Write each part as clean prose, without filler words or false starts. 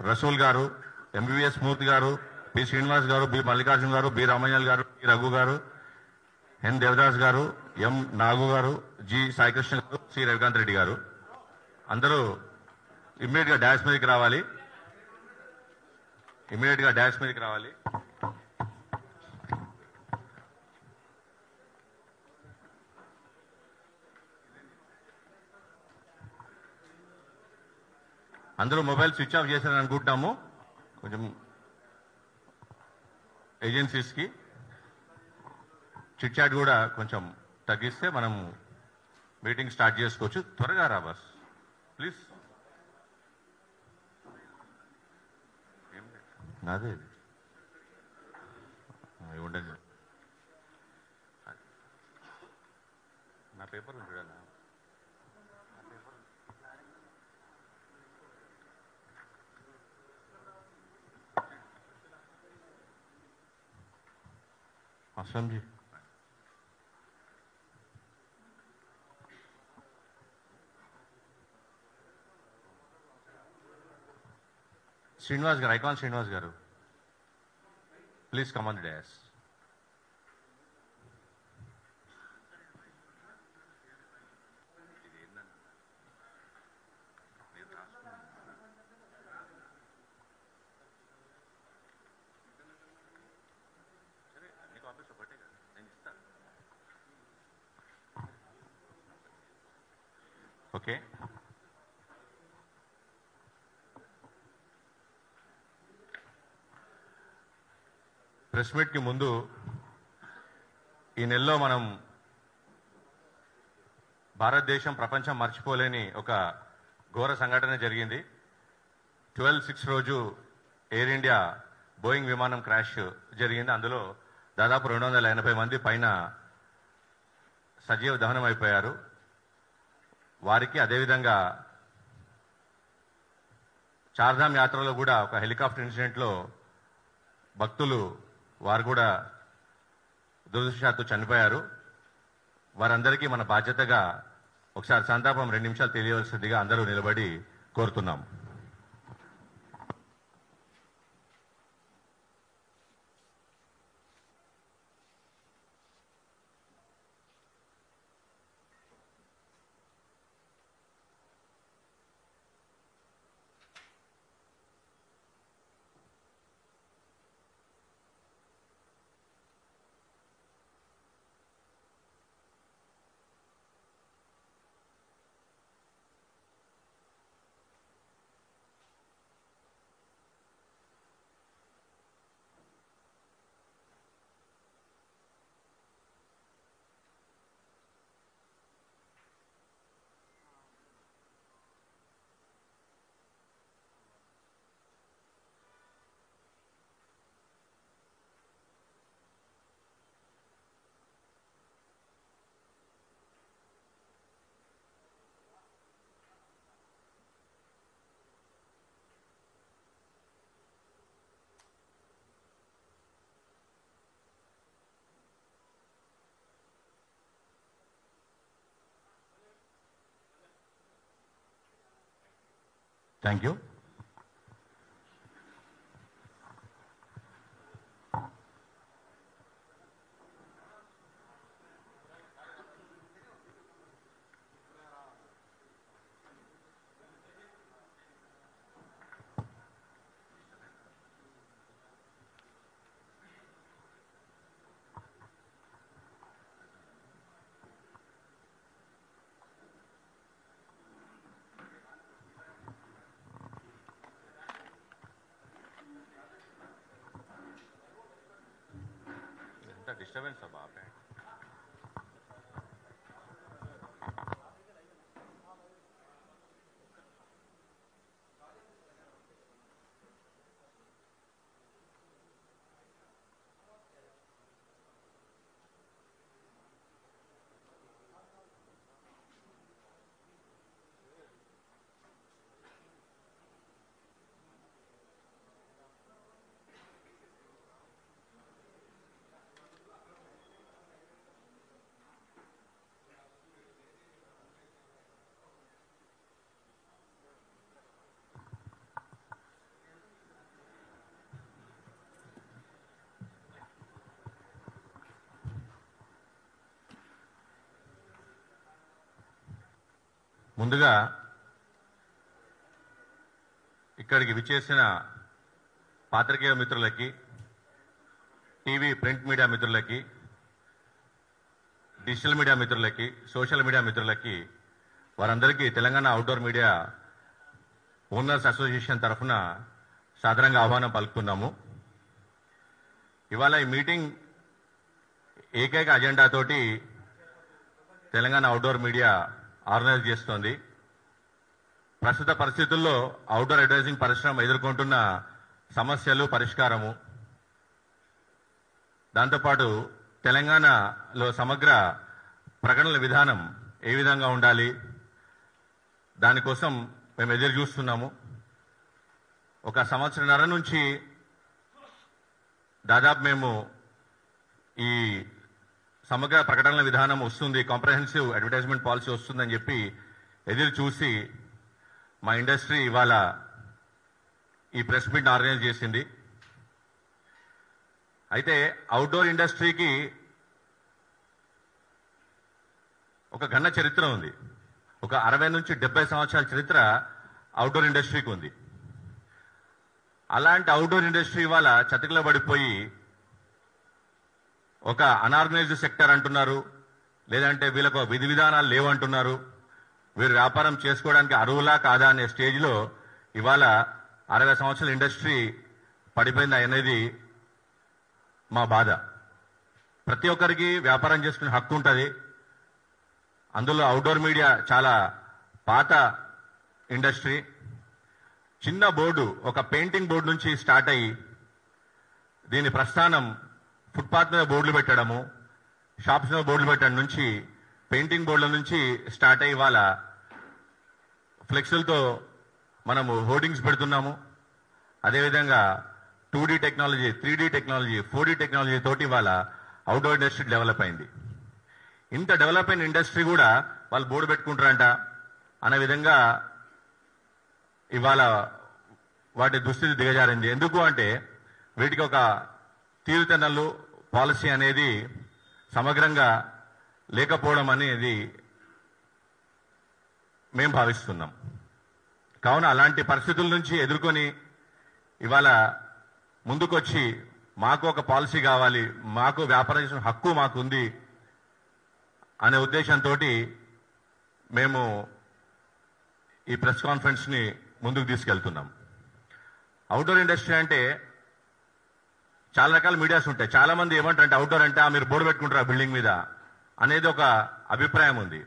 రసూల్ గారు, ఎంబీబీఎస్ మూర్తి గారు, పి శ్రీనివాస్ గారు, బి మల్లికార్జున గారు, బి రామయ్యల్ గారు, బి రఘు గారు, ఎన్ దేవదాస్ గారు, ఎం నాగు గారు, జి సాయికృష్ణ గారు, సి రవికాంత్ రెడ్డి గారు అందరూ ఇమ్మీడియట్ గా డాష్ మీదకి రావాలి. అందరూ మొబైల్ స్విచ్ ఆఫ్ చేశారని అనుకుంటున్నాము. కొంచెం ఏజెన్సీస్కి చిట్ చాట్ కూడా కొంచెం తగ్గిస్తే మనం మీటింగ్ స్టార్ట్ చేసుకోవచ్చు. త్వరగా రా బస్ ప్లీజ్. నాదే ఉండదు, నా పేపర్ చూడాలా. असलम जी శ్రీనివాస్ గారు, ఐకాన్ శ్రీనివాస్ గారు, please come on the dais. Okay, press మీట్కి ముందు ఈ నెలలో మనం భారతదేశం ప్రపంచం మర్చిపోలేని ఒక ఘోర సంఘటన జరిగింది. 12/6 రోజు ఎయిర్ ఇండియా బోయింగ్ విమానం క్రాష్ జరిగింది. అందులో దాదాపు 280 మంది పైన సజీవ దహనం అయిపోయారు. వారికి అదేవిధంగా చార్ధామ్ యాత్రలో కూడా ఒక హెలికాప్టర్ ఇన్సిడెంట్లో భక్తులు వారు కూడా దురదృష్టవశాత్తు చనిపోయారు. వారందరికీ మన బాధ్యతగా ఒకసారి సంతాపం 2 నిమిషాలు తెలియవలసిందిగా అందరూ నిలబడి కోరుతున్నాం. Thank you. डिस्टर्बेंस सब आप है. ముందుగా ఇక్కడికి విచ్చేసిన పాత్రికేయ మిత్రులకి, టీవీ ప్రింట్ మీడియా మిత్రులకి, డిజిటల్ మీడియా మిత్రులకి, సోషల్ మీడియా మిత్రులకి, వారందరికీ Telangana outdoor media owners association తరఫున సాధారణంగా ఆహ్వానం పలుకుతున్నాము. ఇవాళ ఈ మీటింగ్ ఏకైక అజెండాతోటి తెలంగాణ అవుట్డోర్ మీడియా ఆర్గనైజ్ చేస్తోంది. ప్రస్తుత పరిస్థితుల్లో అవుట్డోర్ అడ్వర్టైజింగ్ పరిశ్రమ ఎదుర్కొంటున్న సమస్యలు పరిష్కారము, దాంతోపాటు తెలంగాణలో సమగ్ర ప్రకటనల విధానం ఏ విధంగా ఉండాలి, దానికోసం మేము ఎదురు చూస్తున్నాము. ఒక సంవత్సరన్నర నుంచి దాదాపు మేము ఈ సమగ్ర ప్రకటనల విధానం వస్తుంది, కాంప్రహెన్సివ్ అడ్వర్టైజ్మెంట్ పాలసీ వస్తుందని చెప్పి ఎదురు చూసి మా ఇండస్ట్రీ ఇవాళ ఈ ప్రెస్ మీట్ ఆర్గనైజ్ చేసింది. అయితే అవుట్డోర్ ఇండస్ట్రీకి ఒక ఘన చరిత్ర ఉంది. ఒక 60 నుంచి 70 సంవత్సరాల చరిత్ర అవుట్డోర్ ఇండస్ట్రీకి ఉంది. అలాంటి అవుట్డోర్ ఇండస్ట్రీ ఇవాళ చతికిల పడిపోయి ఒక అనార్గనైజ్డ్ సెక్టర్ అంటున్నారు, లేదంటే వీళ్ళకు విధి విధానాలు లేవంటున్నారు, వీరు వ్యాపారం చేసుకోవడానికి అర్హులా కాదా అనే స్టేజ్లో ఇవాళ 60 సంవత్సరాల ఇండస్ట్రీ పడిపోయింది అనేది మా బాధ. ప్రతి ఒక్కరికి వ్యాపారం చేసుకునే హక్కు ఉంటుంది. అందులో అవుట్డోర్ మీడియా చాలా పాత ఇండస్ట్రీ. చిన్న బోర్డు, ఒక పెయింటింగ్ బోర్డు నుంచి స్టార్ట్ అయ్యి దీని ప్రస్థానం ఫుట్పాత్ మీద బోర్డులు పెట్టడము, షాప్స్ మీద బోర్డులు పెట్టడం నుంచి, పెయింటింగ్ బోర్డుల నుంచి స్టార్ట్ అయ్యి ఇవాళ ఫ్లెక్సులతో మనము హోర్డింగ్స్ పెడుతున్నాము. అదేవిధంగా 2D technology, 3D technology, 4D technology తోటి ఇవాళ అవుట్డోర్ ఇండస్ట్రీ డెవలప్ అయింది. ఇంత డెవలప్ అయిన ఇండస్ట్రీ కూడా వాళ్ళు బోర్డు పెట్టుకుంటారంట అనే విధంగా ఇవాళ వాటి దుస్థితి దిగజారింది. ఎందుకు అంటే వీటికి ఒక తీరుతెన్నులు పాలసీ అనేది సమగ్రంగా లేకపోవడం అనేది మేము భావిస్తున్నాం. కావున అలాంటి పరిస్థితుల నుంచి ఎదుర్కొని ఇవాళ ముందుకొచ్చి మాకు ఒక పాలసీ కావాలి, మాకు వ్యాపారం చేసిన హక్కు మాకు ఉంది అనే ఉద్దేశంతో మేము ఈ ప్రెస్ కాన్ఫరెన్స్ని ముందుకు తీసుకెళ్తున్నాం. అవుట్డోర్ ఇండస్ట్రీ అంటే చాలా రకాల మీడియాస్ ఉంటాయి. చాలా మంది ఏమంటారంటే అవుట్డోర్ అంటే మీరు బోర్డు పెట్టుకుంటారా బిల్డింగ్ మీద అనేది ఒక అభిప్రాయం ఉంది.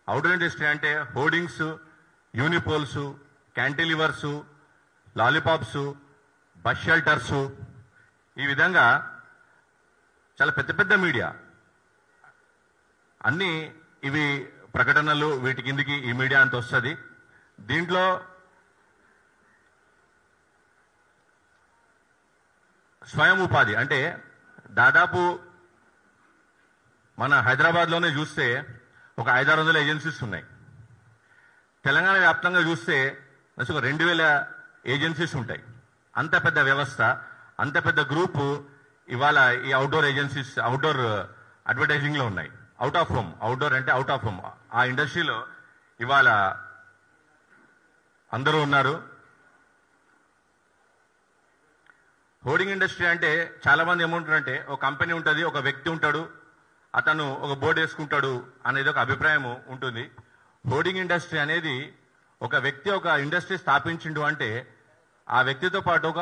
అవుట్డోర్ ఇండస్ట్రీ అంటే హోర్డింగ్స్, యూనిపోల్స్, క్యాంటిలివర్స్, లాలీపాప్స్, బస్ షెల్టర్స్, ఈ విధంగా చాలా పెద్ద పెద్ద మీడియా అన్నీ ఇవి ప్రకటనలు, వీటి కిందికి ఈ మీడియా అంత వస్తుంది. దీంట్లో స్వయం ఉపాధి అంటే దాదాపు మన హైదరాబాద్లోనే చూస్తే ఒక 500-600 ఏజెన్సీస్ ఉన్నాయి. తెలంగాణ వ్యాప్తంగా చూస్తే ఒక 2000 ఏజెన్సీస్ ఉంటాయి. అంత పెద్ద వ్యవస్థ, అంత పెద్ద గ్రూపు ఇవాళ ఈ అవుట్డోర్ ఏజెన్సీస్, అవుట్డోర్ అడ్వర్టైజింగ్లో ఉన్నాయి. అవుట్ ఆఫ్ హోమ్, అవుట్డోర్ అంటే అవుట్ ఆఫ్ హోమ్, ఆ ఇండస్ట్రీలో ఇవాళ అందరూ ఉన్నారు. హోర్డింగ్ ఇండస్ట్రీ అంటే చాలా మంది ఏమంటారంటే ఒక కంపెనీ ఉంటుంది, ఒక వ్యక్తి ఉంటాడు, అతను ఒక బోర్డు వేసుకుంటాడు అనేది ఒక అభిప్రాయం ఉంటుంది. హోర్డింగ్ ఇండస్ట్రీ అనేది ఒక వ్యక్తి ఒక ఇండస్ట్రీ స్థాపించిండు అంటే ఆ వ్యక్తితో పాటు ఒక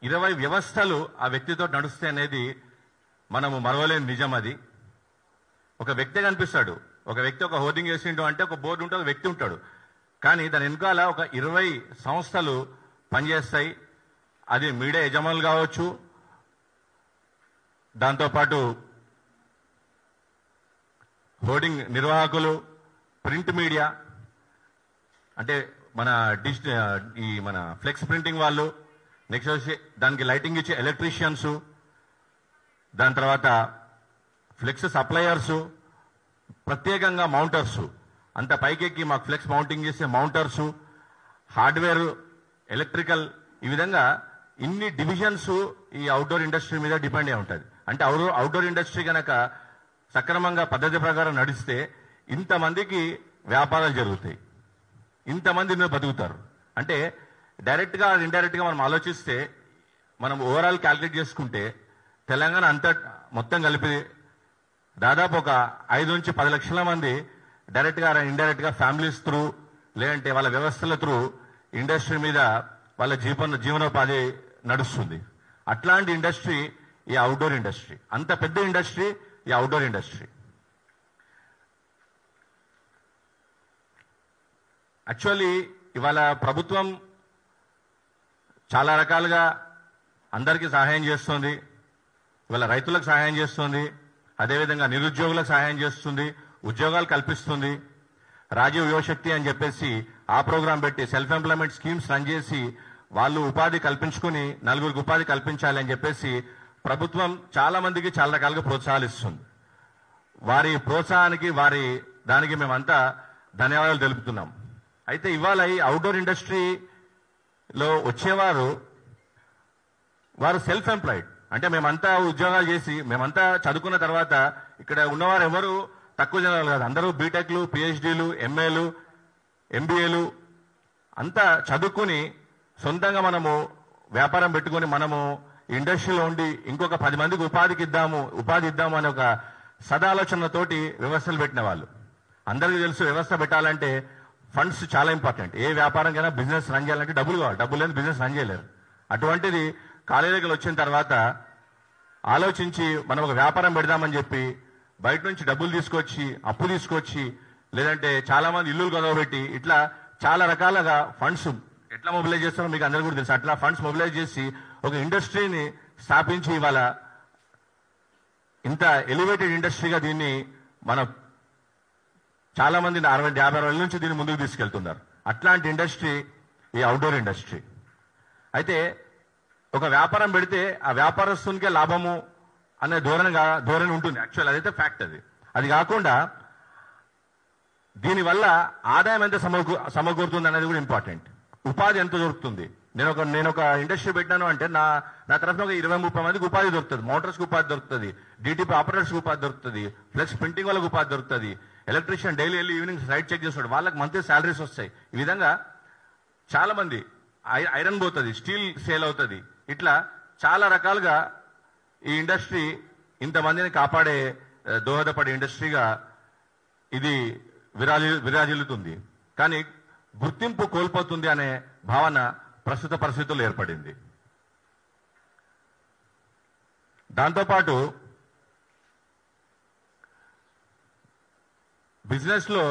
20 వ్యవస్థలు ఆ వ్యక్తితో నడుస్తాయి అనేది మనము మరవలేని నిజం. అది ఒక వ్యక్తి కనిపిస్తాడు, ఒక వ్యక్తి ఒక హోర్డింగ్ వేసిండు అంటే ఒక బోర్డు ఉంటుంది, ఒక వ్యక్తి ఉంటాడు, కానీ దాని వెనకాల ఒక 20 సంస్థలు పనిచేస్తాయి. అది మీడియా యజమానులు కావచ్చు, దాంతోపాటు హోర్డింగ్ నిర్వాహకులు, ప్రింట్ మీడియా అంటే మన మన ఫ్లెక్స్ ప్రింటింగ్ వాళ్ళు, నెక్స్ట్ వచ్చి దానికి లైటింగ్ ఇచ్చే ఎలక్ట్రీషియన్స్, దాని తర్వాత ఫ్లెక్స్ సప్లయర్స్, ప్రత్యేకంగా మౌంటర్స్, అంత పైకెక్కి మాకు ఫ్లెక్స్ మౌంటింగ్ చేసే మౌంటర్స్, హార్డ్వేర్, ఎలక్ట్రికల్, ఈ విధంగా ఇన్ని డివిజన్స్ ఈ అవుట్డోర్ ఇండస్ట్రీ మీద డిపెండ్ అయి ఉంటుంది. అంటే అవుట్డోర్ ఇండస్ట్రీ కనుక సక్రమంగా పద్ధతి ప్రకారం నడిస్తే ఇంతమందికి వ్యాపారాలు జరుగుతాయి, ఇంతమంది ఇందులో బతుకుతారు. అంటే డైరెక్ట్గా ఇండైరెక్ట్గా మనం ఆలోచిస్తే, మనం ఓవరాల్ క్యాల్కులేట్ చేసుకుంటే తెలంగాణ అంతా మొత్తం కలిపి దాదాపు ఒక 5 నుంచి 10 లక్షల మంది డైరెక్ట్గా ఇండైరెక్ట్గా ఫ్యామిలీస్ త్రూ లేదంటే వాళ్ళ వ్యవస్థల త్రూ ఇండస్ట్రీ మీద వాళ్ళ జీవనోపాధి నడుస్తుంది. అట్లాంటి ఇండస్ట్రీ ఈ అవుట్డోర్ ఇండస్ట్రీ. అంత పెద్ద ఇండస్ట్రీ ఈ అవుట్డోర్ ఇండస్ట్రీ. యాక్చువల్లీ ఇవాళ ప్రభుత్వం చాలా రకాలుగా అందరికీ సహాయం చేస్తుంది. ఇవాళ రైతులకు సహాయం చేస్తుంది, అదేవిధంగా నిరుద్యోగులకు సహాయం చేస్తుంది, ఉద్యోగాలు కల్పిస్తుంది. రాజీవ్ యువశక్తి అని చెప్పేసి ఆ ప్రోగ్రాం పెట్టి సెల్ఫ్ ఎంప్లాయ్మెంట్ స్కీమ్స్ రన్ చేసి వాళ్ళు ఉపాధి కల్పించుకుని నలుగురికి ఉపాధి కల్పించాలి అని చెప్పేసి ప్రభుత్వం చాలా మందికి చాలా రకాలుగా ప్రోత్సాహాలు ఇస్తుంది. వారి ప్రోత్సాహానికి దానికి మేమంతా ధన్యవాదాలు తెలుపుతున్నాం. అయితే ఇవాళ ఈ అవుట్డోర్ ఇండస్ట్రీలో వచ్చేవారు సెల్ఫ్ ఎంప్లాయిడ్. అంటే మేమంతా ఉద్యోగాలు చేసి మేమంతా చదువుకున్న తర్వాత ఇక్కడ ఉన్నవారు ఎవరు తక్కువ జనాలు కాదు. అందరూ బీటెక్లు, పిహెచ్డీలు, ఎంఏలు, ఎంబీఏలు అంతా చదువుకుని సొంతంగా మనము వ్యాపారం పెట్టుకుని మనము ఇండస్ట్రీలో ఉండి ఇంకొక 10 మందికి ఉపాధి ఇద్దాము అనే ఒక సదాలోచనతోటి వ్యవస్థలు పెట్టిన వాళ్ళు. అందరికీ తెలుసు, వ్యవస్థ పెట్టాలంటే ఫండ్స్ చాలా ఇంపార్టెంట్. ఏ వ్యాపారంకైనా బిజినెస్ రన్ చేయాలంటే డబ్బులు కావాలి, డబ్బులు లేని బిజినెస్ రన్ చేయలేరు. అటువంటిది కాలేజీకి వచ్చిన తర్వాత ఆలోచించి మనం ఒక వ్యాపారం పెడదామని చెప్పి బయట నుంచి డబ్బులు తీసుకొచ్చి, అప్పు తీసుకొచ్చి, లేదంటే చాలా మంది ఇల్లులు కొదవబెట్టి ఇట్లా చాలా రకాలుగా ఫండ్స్ ఎట్లా మొబిలైజ్ చేస్తారో మీకు అందరూ కూడా తెలుసు. అట్లా ఫండ్స్ మొబిలైజ్ చేసి ఒక ఇండస్ట్రీని స్థాపించి ఇవాళ ఇంత ఎలివేటెడ్ ఇండస్ట్రీగా దీన్ని మన చాలా మంది 60-50 రోజుల నుంచి దీన్ని ముందుకు తీసుకెళ్తున్నారు. అట్లాంటి ఇండస్ట్రీ ఈ అవుట్డోర్ ఇండస్ట్రీ. అయితే ఒక వ్యాపారం పెడితే ఆ వ్యాపారస్తునికే లాభము అనే ధోరణి ఉంటుంది. యాక్చువల్ అదైతే ఫ్యాక్ట్. అది కాకుండా దీనివల్ల ఆదాయం ఎంత సమకూరుతుంది అనేది కూడా ఇంపార్టెంట్. ఉపాధి ఎంత దొరుకుతుంది. నేను ఒక ఇండస్ట్రీ పెట్టాను అంటే నా తరఫున ఒక 20-30 మందికి ఉపాధి దొరుకుతుంది. మోటార్స్కి ఉపాధి దొరుకుతుంది, డిటిపి ఆపరేటర్స్కి ఉపాధి దొరుకుతుంది, ఫ్లెక్స్ ప్రింటింగ్ వాళ్ళకి ఉపాధి దొరుకుతుంది, ఎలక్ట్రీషియన్ డైలీ వెళ్ళి ఈవినింగ్ సైట్ చెక్ చేస్తాడు, వాళ్ళకి మంత్లీ శాలరీస్ వస్తాయి. ఈ విధంగా చాలా మంది ఐరన్ పోతుంది, స్టీల్ సేల్ అవుతుంది. ఇట్లా చాలా రకాలుగా ఈ ఇండస్ట్రీ ఇంతమందిని కాపాడే దోహదపడే ఇండస్ట్రీగా ఇది విరాజిల్లుతుంది. కానీ గుర్తింపు కోల్పోతుంది అనే భావన ప్రస్తుత పరిస్థితుల్లో ఏర్పడింది. దాంతోపాటు బిజినెస్ లో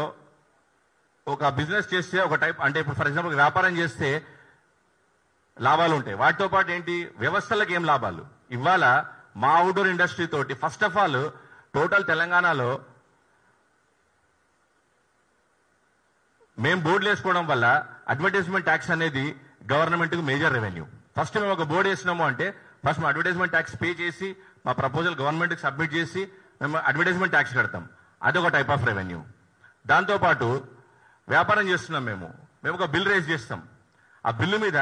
ఒక బిజినెస్ చేస్తే ఒక టైప్, అంటే ఇప్పుడు ఫర్ ఎగ్జాంపుల్ వ్యాపారం చేస్తే లాభాలు ఉంటాయి. వాటితో పాటు ఏంటి, వ్యవస్థలకు ఏం లాభాలు. ఇవాళ మా అవుట్డోర్ ఇండస్ట్రీ తోటి ఫస్ట్ ఆఫ్ ఆల్ టోటల్ తెలంగాణలో మేము బోర్డులు వేసుకోవడం వల్ల అడ్వర్టైజ్మెంట్ ట్యాక్స్ అనేది గవర్నమెంట్కి మేజర్ రెవెన్యూ. ఫస్ట్ మేము ఒక బోర్డు వేసినాము అంటే ఫస్ట్ మేము అడ్వర్టైజ్మెంట్ ట్యాక్స్ పే చేసి మా ప్రపోజల్ గవర్నమెంట్కి సబ్మిట్ చేసి మేము అడ్వర్టైజ్మెంట్ ట్యాక్స్ కడతాం. అదొక టైప్ ఆఫ్ రెవెన్యూ. దాంతోపాటు వ్యాపారం చేస్తున్నాం, మేము ఒక బిల్ రేజ్ చేస్తాం. ఆ బిల్లు మీద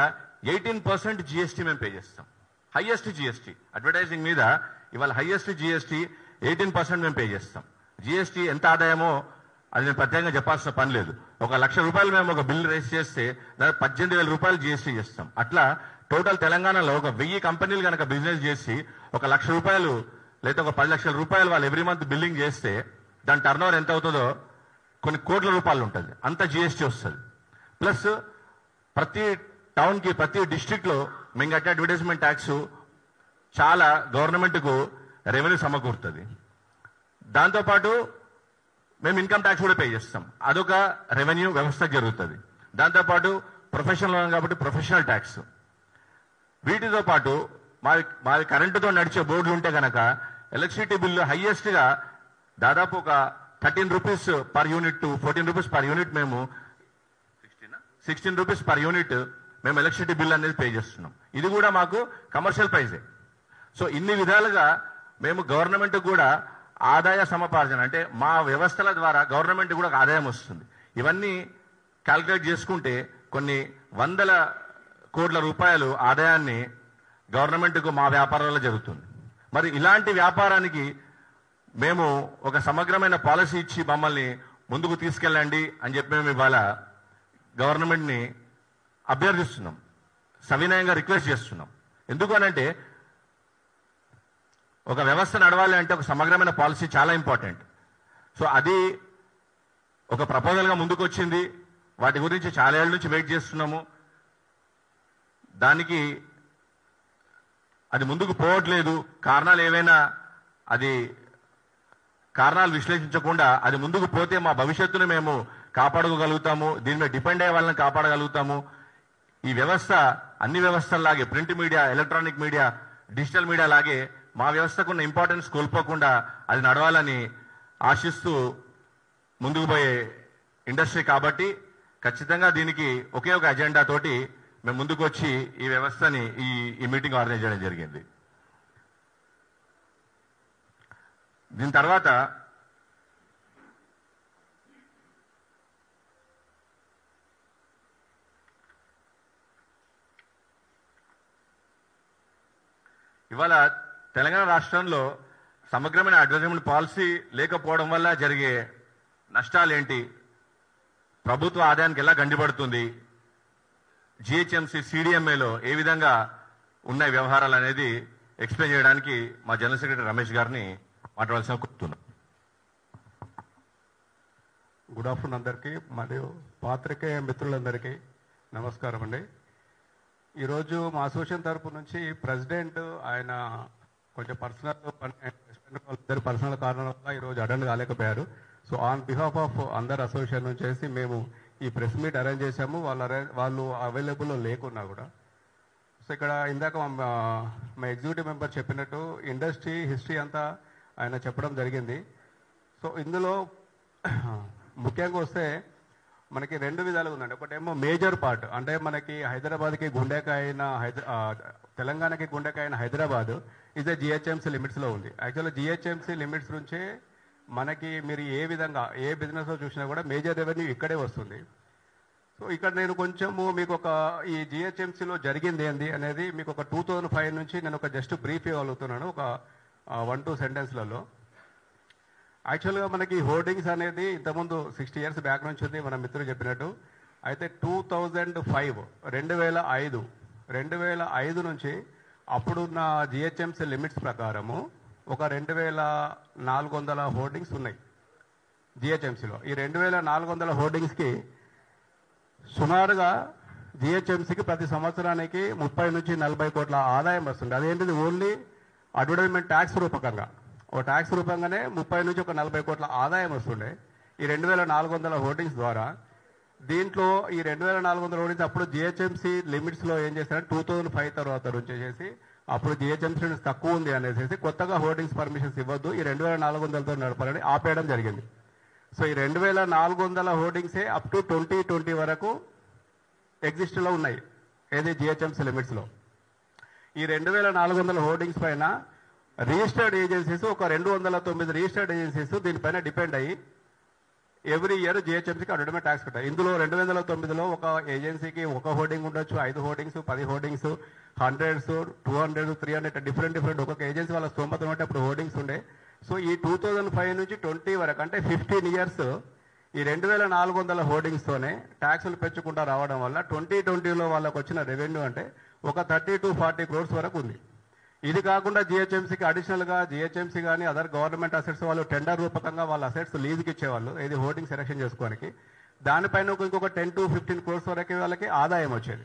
18% జిఎస్టీ మేము పే చేస్తాం. హైయెస్ట్ జిఎస్టీ అడ్వర్టైజింగ్ మీద ఇవాళ హైయెస్ట్ జిఎస్టీ 18% మేము పే చేస్తాం. జిఎస్టీ ఎంత ఆదాయమో అది నేను ప్రత్యేకంగా చెప్పాల్సిన పని లేదు. 1,00,000 రూపాయలు మేము ఒక బిల్ రేస్ చేస్తే దానికి 18,000 రూపాయలు జిఎస్టీ చేస్తాం. అట్లా టోటల్ తెలంగాణలో 1000 కంపెనీలు కనుక బిజినెస్ చేసి 1,00,000 రూపాయలు లేదా 10 లక్షల రూపాయలు వాళ్ళు ఎవ్రీ మంత్ బిల్లింగ్ చేస్తే దాని టర్న్ ఓవర్ ఎంత అవుతుందో కొన్ని కోట్ల రూపాయలు ఉంటుంది. అంత జిఎస్టీ వస్తుంది. ప్లస్ ప్రతి టౌన్కి ప్రతి డిస్ట్రిక్ట్లో మేము కట్టే అడ్వర్టైజ్మెంట్ ట్యాక్స్ చాలా గవర్నమెంట్కు రెవెన్యూ సమకూరుతుంది. దాంతోపాటు మేము ఇన్కమ్ ట్యాక్స్ కూడా పే చేస్తాం. అదొక రెవెన్యూ వ్యవస్థ జరుగుతుంది. దాంతోపాటు ప్రొఫెషనల్ కాబట్టి ప్రొఫెషనల్ ట్యాక్స్. వీటితో పాటు మావి కరెంటుతో నడిచే బోర్డులు ఉంటే కనుక ఎలక్ట్రిసిటీ బిల్లు హైయెస్ట్గా దాదాపు ఒక 13 rupees per unit to 14 rupees per unit మేము 16 రూపీస్ పర్ యూనిట్ మేము ఎలక్ట్రిసిటీ బిల్ అనేది పే చేస్తున్నాం. ఇది కూడా మాకు కమర్షియల్ ప్రైజే. సో ఇన్ని విధాలుగా మేము గవర్నమెంట్ కూడా ఆదాయ సముపార్జన, అంటే మా వ్యవస్థల ద్వారా గవర్నమెంట్ కూడా ఆదాయం వస్తుంది. ఇవన్నీ క్యాల్కులేట్ చేసుకుంటే కొన్ని 100 కోట్ల రూపాయలు ఆదాయాన్ని గవర్నమెంట్కు మా వ్యాపారాల్లో జరుగుతుంది. మరి ఇలాంటి వ్యాపారానికి మేము ఒక సమగ్రమైన పాలసీ ఇచ్చి మమ్మల్ని ముందుకు తీసుకెళ్ళండి అని చెప్పి మేము ఇవాళ గవర్నమెంట్ని అభ్యర్థిస్తున్నాం, సవినయంగా రిక్వెస్ట్ చేస్తున్నాం. ఎందుకు అనంటే ఒక వ్యవస్థ నడవాలి అంటే ఒక సమగ్రమైన పాలసీ చాలా ఇంపార్టెంట్. సో అది ఒక ప్రపోజల్గా ముందుకు వచ్చింది. వాటి గురించి చాలా ఏళ్ళ నుంచి వెయిట్ చేస్తున్నాము. దానికి అది ముందుకు పోవట్లేదు. కారణాలు ఏవైనా కారణాలు విశ్లేషించకుండా అది ముందుకు పోతే మా భవిష్యత్తును మేము కాపాడుకోగలుగుతాము, దీని మీద డిపెండ్ అయ్యే వాళ్ళని కాపాడగలుగుతాము. ఈ వ్యవస్థ అన్ని వ్యవస్థల్లాగే print media, electronic media, digital media లాగే మా వ్యవస్థకున్న ఇంపార్టెన్స్ కోల్పోకుండా అది నడవాలని ఆశిస్తూ ముందుకు పోయే ఇండస్ట్రీ కాబట్టి ఖచ్చితంగా దీనికి ఒకే ఒక అజెండా తోటి మేము ముందుకు వచ్చి ఈ వ్యవస్థని ఈ మీటింగ్ ఆర్గనైజ్ చేయడం జరిగింది. దీని తర్వాత ఇవాళ తెలంగాణ రాష్ట్రంలో సమగ్రమైన అడ్వర్టైజ్మెంట్ పాలసీ లేకపోవడం వల్ల జరిగే నష్టాలేంటి, ప్రభుత్వ ఆదాయానికి ఎలా గండిపడుతుంది, జిహెచ్ఎంసీ సిడిఎంఏలో ఏ విధంగా ఉన్నాయి వ్యవహారాలు అనేది ఎక్స్ప్లెయిన్ చేయడానికి మా జనరల్ సెక్రటరీ రమేష్ గారిని మాట్లాడాల్సిన కోరుతున్నాం. గుడ్ ఆఫ్టర్నూన్ అందరికీ మరియు పాత్రికేయ మిత్రులందరికీ నమస్కారం అండి. ఈరోజు మా అసోసియేషన్ తరపు నుంచి ప్రెసిడెంట్ ఆయన కొంచెం పర్సనల్ కారణాల వల్ల ఈరోజు అటెండ్ కాలేకపోయారు. సో ఆన్ బిహాఫ్ ఆఫ్ అందరు అసోసియేషన్ నుంచి మేము ఈ ప్రెస్ మీట్ అరేంజ్ చేశాము. వాళ్ళు అవైలబుల్లో లేకున్నా కూడా. సో ఇక్కడ ఇందాక మా ఎగ్జిక్యూటివ్ మెంబర్ చెప్పినట్టు ఇండస్ట్రీ హిస్టరీ అంతా ఆయన చెప్పడం జరిగింది. సో ఇందులో ముఖ్యంగా వస్తే మనకి రెండు విధాలుగా ఉందండి. ఒకటేమో మేజర్ పార్ట్, అంటే మనకి హైదరాబాద్కి గుండెకాయన తెలంగాణకి గుండెకాయన హైదరాబాద్ ఇస్ ద జిహెచ్ఎంసీ లిమిట్స్లో ఉంది. యాక్చువల్గా జిహెచ్ఎంసీ లిమిట్స్ నుంచే మనకి మీరు ఏ విధంగా ఏ బిజినెస్లో చూసినా కూడా మేజర్ రెవెన్యూ ఇక్కడే వస్తుంది. సో ఇక్కడ నేను కొంచెము మీకు ఈ జిహెచ్ఎంసీలో జరిగింది ఏంది అనేది మీకు ఒక 2005 నుంచి నేను ఒక జస్ట్ బ్రీఫ్ ఇవ్వగలుగుతున్నాను, ఒక 1-2 సెంటెన్స్లలో. యాక్చువల్గా మనకి హోర్డింగ్స్ అనేది ఇంతకుముందు 60 years బ్యాక్ నుంచి ఉంది, మన మిత్రులు చెప్పినట్టు. అయితే 2005 నుంచి అప్పుడున్న జిహెచ్ఎంసీ లిమిట్స్ ప్రకారము ఒక 2400 హోర్డింగ్స్ ఉన్నాయి జిహెచ్ఎంసీలో. ఈ 2400 హోర్డింగ్స్కి సుమారుగా జిహెచ్ఎంసీకి ప్రతి సంవత్సరానికి 30 నుంచి 40 కోట్ల ఆదాయం వస్తుంది. అదేంటిది ఓన్లీ అడ్వర్టైజ్మెంట్ ట్యాక్స్ రూపకంగా, ఓ ట్యాక్స్ రూపంగానే 30 నుంచి ఒక 40 కోట్ల ఆదాయం వస్తుండే ఈ 2400 హోర్డింగ్స్ ద్వారా. దీంట్లో ఈ 2400 హోర్డింగ్స్ అప్పుడు జిహెచ్ఎంసీ లిమిట్స్లో ఏం చేశారంటే 2005 తర్వాత నుంచి చేసి అప్పుడు జిహెచ్ఎంసీ తక్కువ ఉంది అనేసి కొత్తగా హోర్డింగ్స్ పర్మిషన్స్ ఇవ్వద్దు, ఈ 2400తో నడపాలని ఆపేయడం జరిగింది. సో ఈ 2400 హోర్డింగ్సే అప్ టు 2020 వరకు ఎగ్జిస్ట్లో ఉన్నాయి ఏది జిహెచ్ఎంసీ లిమిట్స్లో. ఈ 2400 హోర్డింగ్స్ పైన రిజిస్టర్డ్ ఏజెన్సీస్ ఒక 209 రిజిస్టర్డ్ ఏజెన్సీస్ దీనిపైన డిపెండ్ అయ్యి ఎవ్రీ ఇయర్ జిహెచ్ఎంసీకి అడ్వర్టైజ్మెంట్ ట్యాక్స్ కట్టాయి. ఇందులో 2009లో ఒక ఏజెన్సీకి ఒక హోర్డింగ్ ఉండొచ్చు, 5 హోర్డింగ్స్, 10 హోర్డింగ్స్, 100, 200, 300 డిఫరెంట్ ఒక్కొక్క ఏజెన్సీ వాళ్ళ స్తోమత ఉంటే అప్పుడు హోర్డింగ్స్ ఉండే. సో ఈ 2005 నుంచి 20 వరకు అంటే 15 years ఈ 2400 హోర్డింగ్స్తోనే ట్యాక్సులు పెంచుకుంటూ రావడం వల్ల 2020లో వాళ్ళకు వచ్చిన రెవెన్యూ అంటే ఒక 30 to 40 crores వరకు ఉంది. ఇది కాకుండా జిహెచ్ఎంసీకి అడిషనల్గా జిహెచ్ఎంసీ కానీ అదర్ గవర్నమెంట్ అసెట్స్ వాళ్ళు టెండర్ రూపకంగా వాళ్ళ అసెట్స్ లీజ్కి ఇచ్చేవాళ్ళు, ఏది హోర్డింగ్ సెలెక్షన్ చేసుకోవడానికి. దానిపైన ఇంకొక 10 to 15 crores వరకు వాళ్ళకి ఆదాయం వచ్చేది.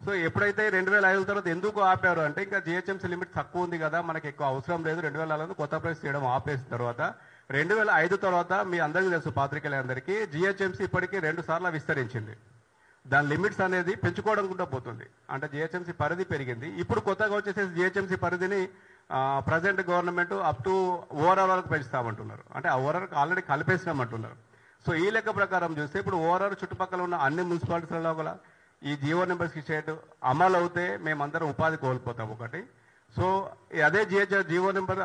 సో ఎప్పుడైతే 2005 తర్వాత ఎందుకు ఆపారు అంటే ఇంకా జిహెచ్ఎంసీ లిమిట్ తక్కువ ఉంది కదా, మనకి ఎక్కువ అవసరం లేదు, 2004 కొత్త ప్రైస్ చేయడం ఆపేసిన తర్వాత 2005 తర్వాత మీ అందరికీ తెలుసు పాత్రికేయులందరికీ జిహెచ్ఎంసీ ఇప్పటికీ 2 సార్లు విస్తరించింది. దాని లిమిట్స్ అనేది పెంచుకోవడం కూడా పోతుంది, అంటే జిహెచ్ఎంసీ పరిధి పెరిగింది. ఇప్పుడు కొత్తగా వచ్చేసేసి జిహెచ్ఎంసీ పరిధిని present government up to ORR వరకు పెంచుతామంటున్నారు, అంటే ఆ ఓఆర్ఆర్ ఆల్రెడీ కలిపేసినామంటున్నారు. సో ఈ లెక్క ప్రకారం చూస్తే ఇప్పుడు ఓఆర్ఆర్ చుట్టుపక్కల ఉన్న అన్ని మున్సిపాలిటీలలో కూడా ఈ జియో నెంబర్స్కి ఇచ్చేటు అమలు అవుతే మేమందరం ఉపాధి కోల్పోతాం ఒకటి. సో అదే జియో నెంబర్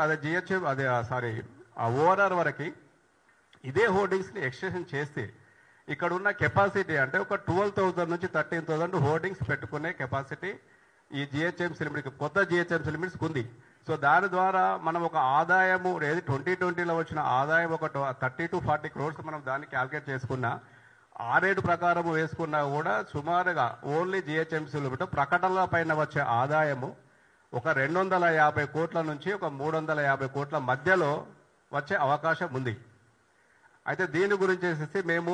ఆ ఓఆర్ఆర్ వరకు ఇదే హోర్డింగ్స్ని ఎక్స్టెన్షన్ చేస్తే ఇక్కడ ఉన్న కెపాసిటీ అంటే ఒక 12,000 నుంచి 13,000 హోర్డింగ్స్ పెట్టుకునే కెపాసిటీ ఈ జిహెచ్ఎంసీ లిమిట్ కొత్త జిహెచ్ఎంసీ లిమిట్స్కి ఉంది. సో దాని ద్వారా మనం ఒక ఆదాయము ఏది 2020లో వచ్చిన ఆదాయం ఒక 30 to 40 crores మనం దాన్ని క్యాల్కులేట్ చేసుకున్నా ఆ రేటు ప్రకారం వేసుకున్నా కూడా సుమారుగా ఓన్లీ జిహెచ్ఎంసీలు ప్రకటనల పైన వచ్చే ఆదాయము ఒక 250 కోట్ల నుంచి ఒక 350 కోట్ల మధ్యలో వచ్చే అవకాశం ఉంది. అయితే దీని గురించి మేము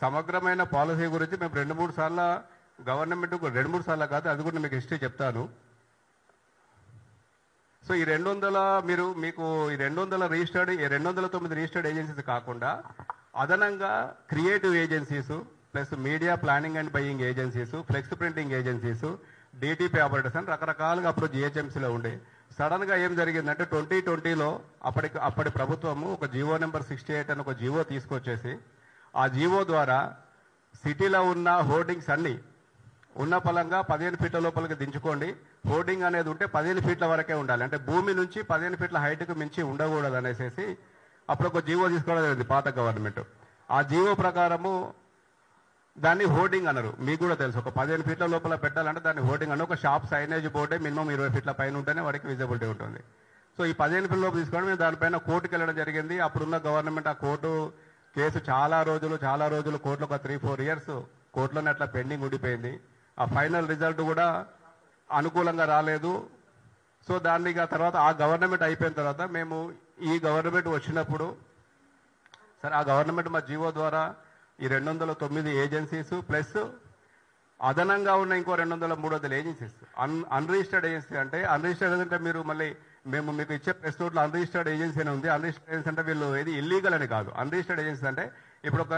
సమగ్రమైన పాలసీ గురించి మేము 2-3 సార్లు గవర్నమెంట్కు 2-3 సార్లు కాదు, అది కూడా మీకు హిస్టరీ చెప్తాను. సో ఈ 200 మీకు ఈ 209 రిజిస్టర్డ్ ఏజెన్సీస్ కాకుండా అదనంగా creative agencies plus media planning and buying agencies, flex printing agencies, DTP operators అని రకరకాలుగా అప్పుడు జిహెచ్ఎంసీలో ఉండే. సడన్గా ఏం జరిగిందంటే 2020లో అప్పటి ప్రభుత్వము ఒక జీవో నెంబర్ 68 అని ఒక జీవో తీసుకొచ్చేసి ఆ జీవో ద్వారా సిటీలో ఉన్న హోర్డింగ్స్ అన్ని ఉన్న పలంగా 15 ఫీట్ల లోపలికి దించుకోండి, హోర్డింగ్ అనేది ఉంటే 15 ఫీట్ల వరకే ఉండాలి, అంటే భూమి నుంచి 15 ఫీట్ల హైట్కు మించి ఉండకూడదు అనేసి అప్పుడు ఒక జీవో తీసుకోవడం జరిగింది పాత గవర్నమెంట్. ఆ జీవో ప్రకారము దాన్ని హోర్డింగ్ అన్నారు. మీకు కూడా తెలుసు, ఒక 15 ఫీట్ల లోపల పెట్టాలంటే దాన్ని హోర్డింగ్ అన్న ఒక షాప్ సైనేజ్ బోర్డే మినిమం 20 ఫీట్ల పైన ఉంటేనే వాడికి విజిబిలిటీ ఉంటుంది. సో ఈ 15 ఫీట్ల లోపల తీసుకోవడం మేము దానిపైన కోర్టుకు వెళ్ళడం జరిగింది. అప్పుడున్న గవర్నమెంట్ ఆ కోర్టు కేసు చాలా రోజులు కోర్టులో ఒక 3-4 years కోర్టులోనే అట్లా పెండింగ్ ఉండిపోయింది. ఆ ఫైనల్ రిజల్ట్ కూడా అనుకూలంగా రాలేదు. సో దాన్ని తర్వాత ఆ గవర్నమెంట్ అయిపోయిన తర్వాత మేము ఈ గవర్నమెంట్ వచ్చినప్పుడు సరే ఆ గవర్నమెంట్ మా జీవో ద్వారా ఈ 209 ఏజెన్సీస్ ప్లస్ అదనంగా ఉన్న ఇంకో 200-300 ఏజెన్సీస్ అన్రిజిస్టర్డ్ ఏజెన్సీ. అంటే అన్రిజిస్టర్డ్ అంటే మీరు మళ్ళీ మేము మీకు ఇచ్చే ప్రెస్ నోట్లో అన్రిజిస్టర్డ్ ఏజెన్సీ అని ఉంది. అన్రిజిస్టర్డ్ ఏజెన్సీ అంటే వీళ్ళు ఏది ఇల్లీగల్ అని కాదు. అన్రిజిస్టర్డ్ ఏజెన్సీ అంటే ఇప్పుడు ఒక